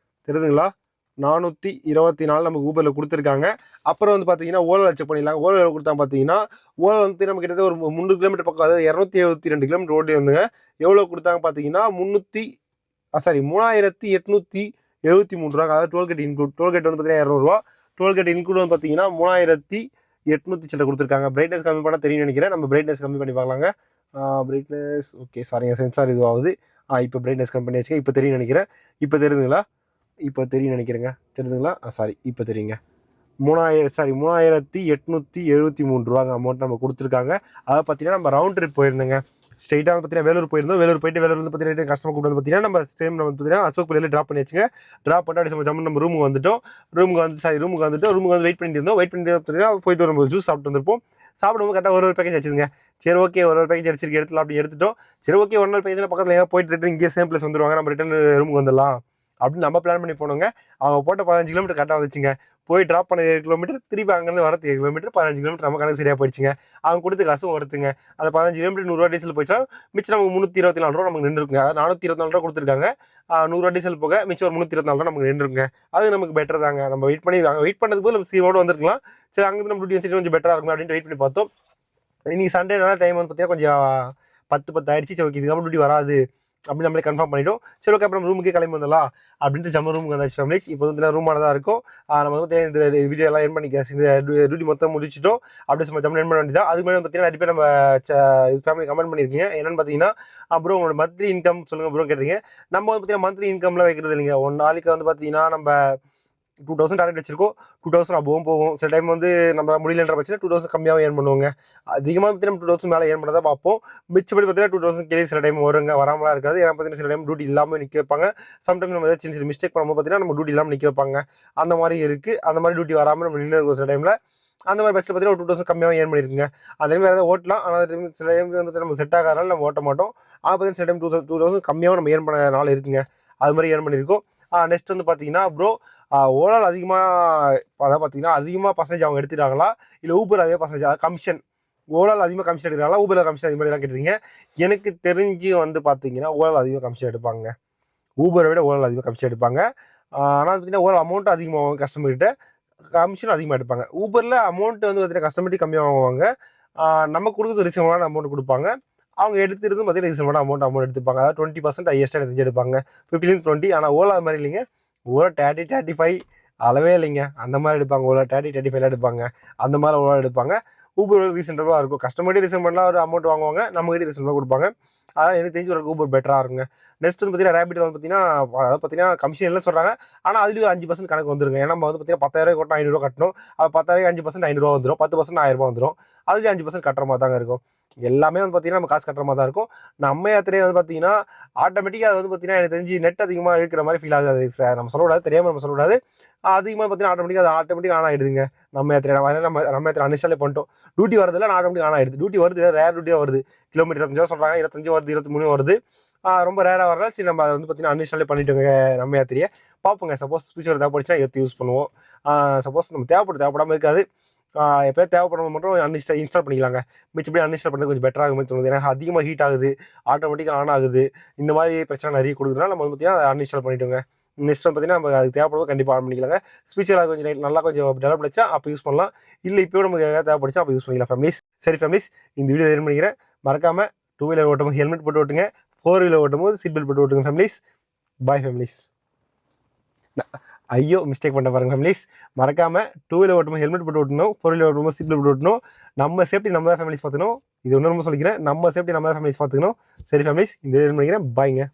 தெரியுதுங்களா? 424 நமக்கு ஊபரில் கொடுத்துருக்காங்க. அப்புறம் வந்து பார்த்தீங்கன்னா ஓலாவில் செக் பண்ணிடலாம். ஓலாவில் கொடுத்தா பார்த்தீங்கன்னா ஓலா வந்து நம்ம கிட்டத்தட்ட ஒரு 300 கிலோமீட்டர் பக்கம், அதாவது 272 கிலோமீட்டர் ஓடி வந்துங்க. எவ்வளோ கொடுத்தாங்க பார்த்தீங்கன்னா 3873 ரூபா. அதாவது டோல்கேட் இன்க்ளூட். டோல்கேட் வந்து பார்த்தீங்கன்னா 200 ரூபா. டோல்கேட் இன்க்ளூட் வந்து பார்த்தீங்கன்னா 3800 சில்லரை கொடுத்துருக்காங்க. பிரைட்னஸ் கம்மி பண்ணால் தெரியும் நினைக்கிறேன். நம்ம பிரைட்னஸ் கம்மி பண்ணி பார்க்கலாங்க. பிரைட்னஸ் ஓகே, சாரிங்க, சென்சார் இதுவாகுது. இப்போ பிரைட்னஸ் கம்மி பண்ணி வச்சுங்க. இப்போ தெரியும் நினைக்கிறேன். இப்போ தெரியுதுங்களா? இப்போ தெரியும் நினைக்கிறேங்க. தெரியுதுங்களா? சாரி, இப்போ தெரியுங்க. 3873 ரூபாங்க அமௌண்ட் நம்ம கொடுத்துருக்காங்க. அதை பார்த்தீங்கன்னா நம்ம ரவுண்ட் ட்ரிப் போயிருந்தோங்க. ஸ்ட்ரெயிட்டாக வந்து பார்த்தீங்கன்னா வேலூர் போயிருந்தோம். வேலூர் போயிட்டு வேலூர் வந்து பார்த்தீங்கன்னா கஸ்டமர் கூப்பிட்டு வந்து பார்த்தீங்கன்னா நம்ம சேம் நம்ம பார்த்தீங்கன்னா அசோக் பிள்ளையில ட்ராப் பண்ணி வச்சுங்க. ட்ராப் பண்ணிட்டு அப்படி ஜம்மு நம்ம ரூமுக்கு வந்துட்டோம். ரூமுக்கு வந்து வெயிட் பண்ணிட்டு இருந்தோம். வெயிட் பண்ணிட்டு பார்த்தீங்கன்னா போயிட்டு வரும்போது ஜூஸ் சாப்பிட்டு வந்திருப்போம். சாப்பிடும்போது கரெக்டாக ஒரு பேக்கேஜ் வச்சுருங்க. சரி ஓகே, ஒரு பேக்கேஜ் அடிச்சிருக்கு எடுத்துலாம் அப்படி எடுத்துட்டோம். சரி ஓகே, ஒன்னொரு பேக்கேஜில் பக்கத்தில் எங்கே போயிட்டு ரிட்டன் இங்கே சேம் பிளேஸ் வந்துடுவாங்க, நம்ம ரிட்டன் ரூமுக்கு வந்துடலாம் அப்படின்னு நம்ம பிளான் பண்ணி போனோங்க. அவங்க போட்ட 15 கிலோமீட்டர் கரெக்டாக வந்துச்சுங்க. போய் ட்ராப் பண்ண 7 கிலோமீட்டர், திருப்பி அங்கேருந்து வரது 7 கிலோமீட்டர், 15 கிலோமீட்டர் நம்ம கணக்கு சரியாக போயிடுச்சுங்க. அவங்க கொடுத்த காசும் ஒருத்துங்க. அந்த 15 கிலோமீட்டர் 100 ரூபா டீசல் போயிடுச்சா மிச்சம் நமக்கு 324 ரூபா நமக்கு நின்றுருக்குங்க. அதாவது 424 ரூபா கொடுத்துருக்காங்க. 100 ரூபா டீசல் போக மிச்சம் ஒரு 324 ரூபா நமக்கு நின்றுருக்குங்க. அது நமக்கு பெட்டர் தாங்க. நம்ம வெயிட் பண்ணதுக்கு போது நம்ம சீரோடு வந்துருக்கலாம். சரி, அங்கேருந்து நம்ம டியூட்டி கொஞ்சம் பெட்டராக இருக்கும் அப்படின்ட்டு வெயிட் பண்ணி பார்த்தோம். இன்னைக்கு சண்டேனால டைம் வந்து பார்த்தீங்கன்னா கொஞ்சம் 10 ஆயிடுச்சு. சரி ஓகே, இதுக்கப்புறம் டியூட்டி வராது அப்படின்னு நம்மளே கன்ஃபார்ம் பண்ணிட்டோம். சரி ஓகே, அப்புறம் ரூமுக்கே கிளம்பி வந்துடலாம் அப்படின்ட்டு ஜம்மு ரூமுக்கு வந்தாச்சு ஃபேமிலிஸ். இப்போ வந்து ரூமாக தான் இருக்கும். நம்ம வந்து இந்த வீடியோ எல்லாம் என் பண்ணிக்க இந்த டியூட்டி மொத்தம் முடிச்சிட்டோம். அப்படியே சும்மா ஜம்மு என் பண்ண வேண்டியதான். அதுக்கு மேலே பார்த்தீங்கன்னா நிறைய பேர் நம்ம ஃபேமிலி கமெண்ட் பண்ணியிருக்கீங்க. என்னென்னு பார்த்தீங்கன்னா ப்ரோ உங்களோட மந்த்லி இன்கம் சொல்லுங்கள் ப்ரோ கேட்டீங்க. நம்ம வந்து பார்த்தீங்கன்னா மந்த்லி இன்கம்லாம் வைக்கிறது இல்லைங்க. ஒரு நாளைக்கு வந்து பார்த்தீங்கன்னா நம்ம 2000 டார்கெட் வச்சிருக்கோம். 2000 அபோவும் போகும். சில டைம் வந்து நம்ம முடியலன்ற பட்சத்தில் 2000 கம்மியாகவும் ஏர்ன் பண்ணுவோங்க. அதிகமாக பார்த்தீங்கன்னா 2000 மேலே ஏர்ன் பண்ணதான் பார்ப்போம். மிச்சப்படி பார்த்தீங்கன்னா 2000 கேள்வி சில டைம் வருங்க, வராமலாம் இருக்காது. ஏன்னா பார்த்தீங்கன்னா சில டைம் டியூட்டி இல்லாமல் நிற்க வைப்பாங்க. சம்டைம் நம்ம ஏதாவது சின்ன மிஸ்டேக் பண்ணும்போது பார்த்தீங்கன்னா நம்ம டியூட்டி இல்லாமல் நிற்க வைப்பாங்க. அந்த மாதிரி இருக்குது. அந்த மாதிரி டியூட்டி வராமல் நம்ம நின்று இருக்கும் சில டைமில். அந்த மாதிரி பட்சத்தில் பார்த்தீங்கன்னா ஒரு 2000 கம்மியாக ஏர்ன் பண்ணியிருக்குங்க. அதே மாதிரி வேறு ஓட்டலாம். ஆனால் சில டைம் வந்து நம்ம செட் ஆகாதனால நம்ம ஓட்ட மாட்டோம். பார்த்தீங்கன்னா சில டைம் 2000 கம்மியாக நம்ம ஏர்ன் பண்ண நாள் இருக்குங்க. அது மாதிரி ஏர்ன் பண்ணியிருக்கோம். நெக்ஸ்ட் வந்து பார்த்தீங்கன்னா ப்ரோ ஓவரால் அதிகமாக பர்சன்டேஜ் அவங்க எடுத்துட்டாங்களா, இல்லை ஊபர் அதே பர்சன்டேஜ், அதாவது கமிஷன் ஓவரால் அதிகமாக கமிஷன் எடுக்கிறாங்களா, ஊபரில் கமிஷன் அது மாதிரிலாம் கேட்டுறீங்க. எனக்கு தெரிஞ்சு வந்து பார்த்தீங்கன்னா ஓவரால் அதிகமாக கமிஷன் எடுப்பாங்க. ஊபரை விட ஓவரால் அதிகமாக கமிஷன் எடுப்பாங்க. ஆனால் பார்த்தீங்கன்னா ஓவரால் அமௌண்ட்டும் அதிகமாகும், கஸ்டமர்கிட்ட கமிஷன் அதிகமாக எடுப்பாங்க. ஊபரில் அமௌண்ட் வந்து பார்த்தீங்கன்னா கஸ்டமர்கிட்ட கம்மியாக வாங்குவாங்க. நம்ம கொடுக்குறது ரீசனபிளான அமௌண்ட் கொடுப்பாங்க. அவங்க எடுத்துருந்து பார்த்தீங்கன்னா ரீசனபிளான அமௌண்ட் எடுத்துப்பாங்க. அதாவது 20% ஹையஸ்ட்டாக தெரிஞ்சு எடுப்பாங்க. 15-20. ஆனால் ஓலா அது மாதிரி இல்லைங்க. ஓலா 30-35 அளவே இல்லைங்க. அந்த மாதிரி எடுப்பாங்க. ஓலா 30-35 எடுப்பாங்க. அந்த மாதிரி ஓலா எடுப்பாங்க. ஊபர் ரீசனபிளாக இருக்கும். கஸ்டமர்கிட்ட ரீசனபிளாக ஒரு அமௌண்ட் வாங்குவாங்க, நம்மகிட்ட ரீசனபிளாக கொடுப்பாங்க. அதனால் எனக்கு தெரிஞ்சு ஒரு ஊபர் பெட்டராக இருக்குங்க. நெக்ஸ்ட் வந்து பார்த்தீங்கன்னா ரேபிட் வந்து பார்த்தீங்கன்னா கமிஷன் எல்லாம் சொல்கிறாங்க. ஆனால் அதுலேயும் 5% கணக்கு வந்துருங்க. ஏன்னா நம்ம வந்து பார்த்தீங்கன்னா 10,000 கொட்டணும், 500 கட்டணும். அது 10,000 5% 500 வந்துடும். 10% 1000 வந்துடும். அதுலேயும் 5% கட்டுற மாதிரி தாங்க இருக்கும். எல்லாமே வந்து பார்த்தீங்கன்னா நம்ம காசு கட்டுற மாதிரி தான் இருக்கும். நம்ம யாத்திரையே வந்து பார்த்தீங்கன்னா ஆட்டோமேட்டிக்காக அது வந்து பார்த்தீங்கன்னா எனக்கு தெரிஞ்சு நெட் அதிகமாக இருக்கிற மாதிரி ஃபீல் ஆகுது சார். நம்ம சொல்லக்கூடாது, தெரியாமல் நம்ம சொல்லக்கூடாது. அதிகமாக பார்த்தீங்கன்னா ஆட்டோமேட்டிக்காக ஆன் ஆகிடுதுங்க. நம்ம யாத்திரை நம்ம யாத்திரை அன்இன்ஸ்டாலே பண்ணிட்டோம். டியூட்டி வரதில்ல, ஆட்டோமேட்டிக் ஆன் ஆகிடுது. டியூட்டி வருது, ரேர் டியூட்டியாக வருது. கிலோமீட்டர் 25 சொல்கிறாங்க, 25 வருது, 23 வருது. ரொம்ப ரேராக வரல. சரி, நம்ம அதை வந்து பார்த்தீங்கன்னா அன்இன்ஸ்டாலே பண்ணிட்டோங்க நம்ம யாத்திரையை. பார்ப்போங்க. சப்போஸ் ஃபியூச்சர் தேவைப்படுச்சுன்னா எடுத்து யூஸ் பண்ணுவோம். சப்போஸ் நம்ம தேவைப்படாமல் இருக்காது. எப்போயா தேவைப்படும் மட்டும் இன்ஸ்டால் பண்ணிக்கலாங்க. மிச்சப்படி அன்இன்ஸ்டால் பண்ணுறது கொஞ்சம் பெட்டராக மாதிரி தோணுது. ஏன்னா அதிகமாக ஹீட் ஆகுது, ஆட்டோமேட்டிக்காக ஆன் ஆகுது. இந்த மாதிரி பிரச்சனை நிறைய கொடுக்குறதுனால நம்ம வந்து பார்த்தீங்கன்னா அன்இன்ஸ்டால் பண்ணிட்டோங்க. நெக்ஸ்ட் வந்து பார்த்தீங்கன்னா நம்ம அதுக்கு தேவைப்படுவோம், கண்டிப்பாக ஆன் பண்ணிக்கலாங்க. ஸ்பீச்சர் அது கொஞ்சம் நல்லா கொஞ்சம் டெவலப் ஆச்சா அப்போ யூஸ் பண்ணலாம். இல்லை இப்போ நமக்கு எதாவது தேவைப்படுச்சா அப்போ யூஸ் பண்ணிக்கலாம் ஃபேமிலிஸ். சரி ஃபேமிலிஸ், இந்த வீடியோ எதுவும் பண்ணிக்கிறேன். மறக்காமல் 2 வீலர் ஓட்டும்போது ஹெல்மெட் போட்டு ஓட்டுங்க, 4 வீலர் ஓட்டும்போது சீட் பெல்ட் போட்டு ஓட்டுங்க ஃபேமிலிஸ். பாய் ஃபேமிலிஸ். ஐயோ, மிஸ்டேக் பண்ண பாருங்க ஃபேமிலிஸ். மறக்காமல் 2 வீலர் ஓட்டும்போது ஹெல்மெட் போட்டு ஓட்டணும், 4 வீலர் ஓட்டும்போது சீட் பெல்ட் போட்டு ஓட்டணும். நம்ம சேஃப்டி நம்ம தான் ஃபேமிலிஸ் பார்த்துணும். இது ஒன்று ரொம்ப சொல்லிக்கிறேன், நம்ம சேஃப்டி நம்ம ஃபேமிலிஸ் பார்த்துக்கணும். சரி ஃபேமிலிஸ், இந்த வீடியோ பண்ணிக்கிறேன். பாய்ங்க.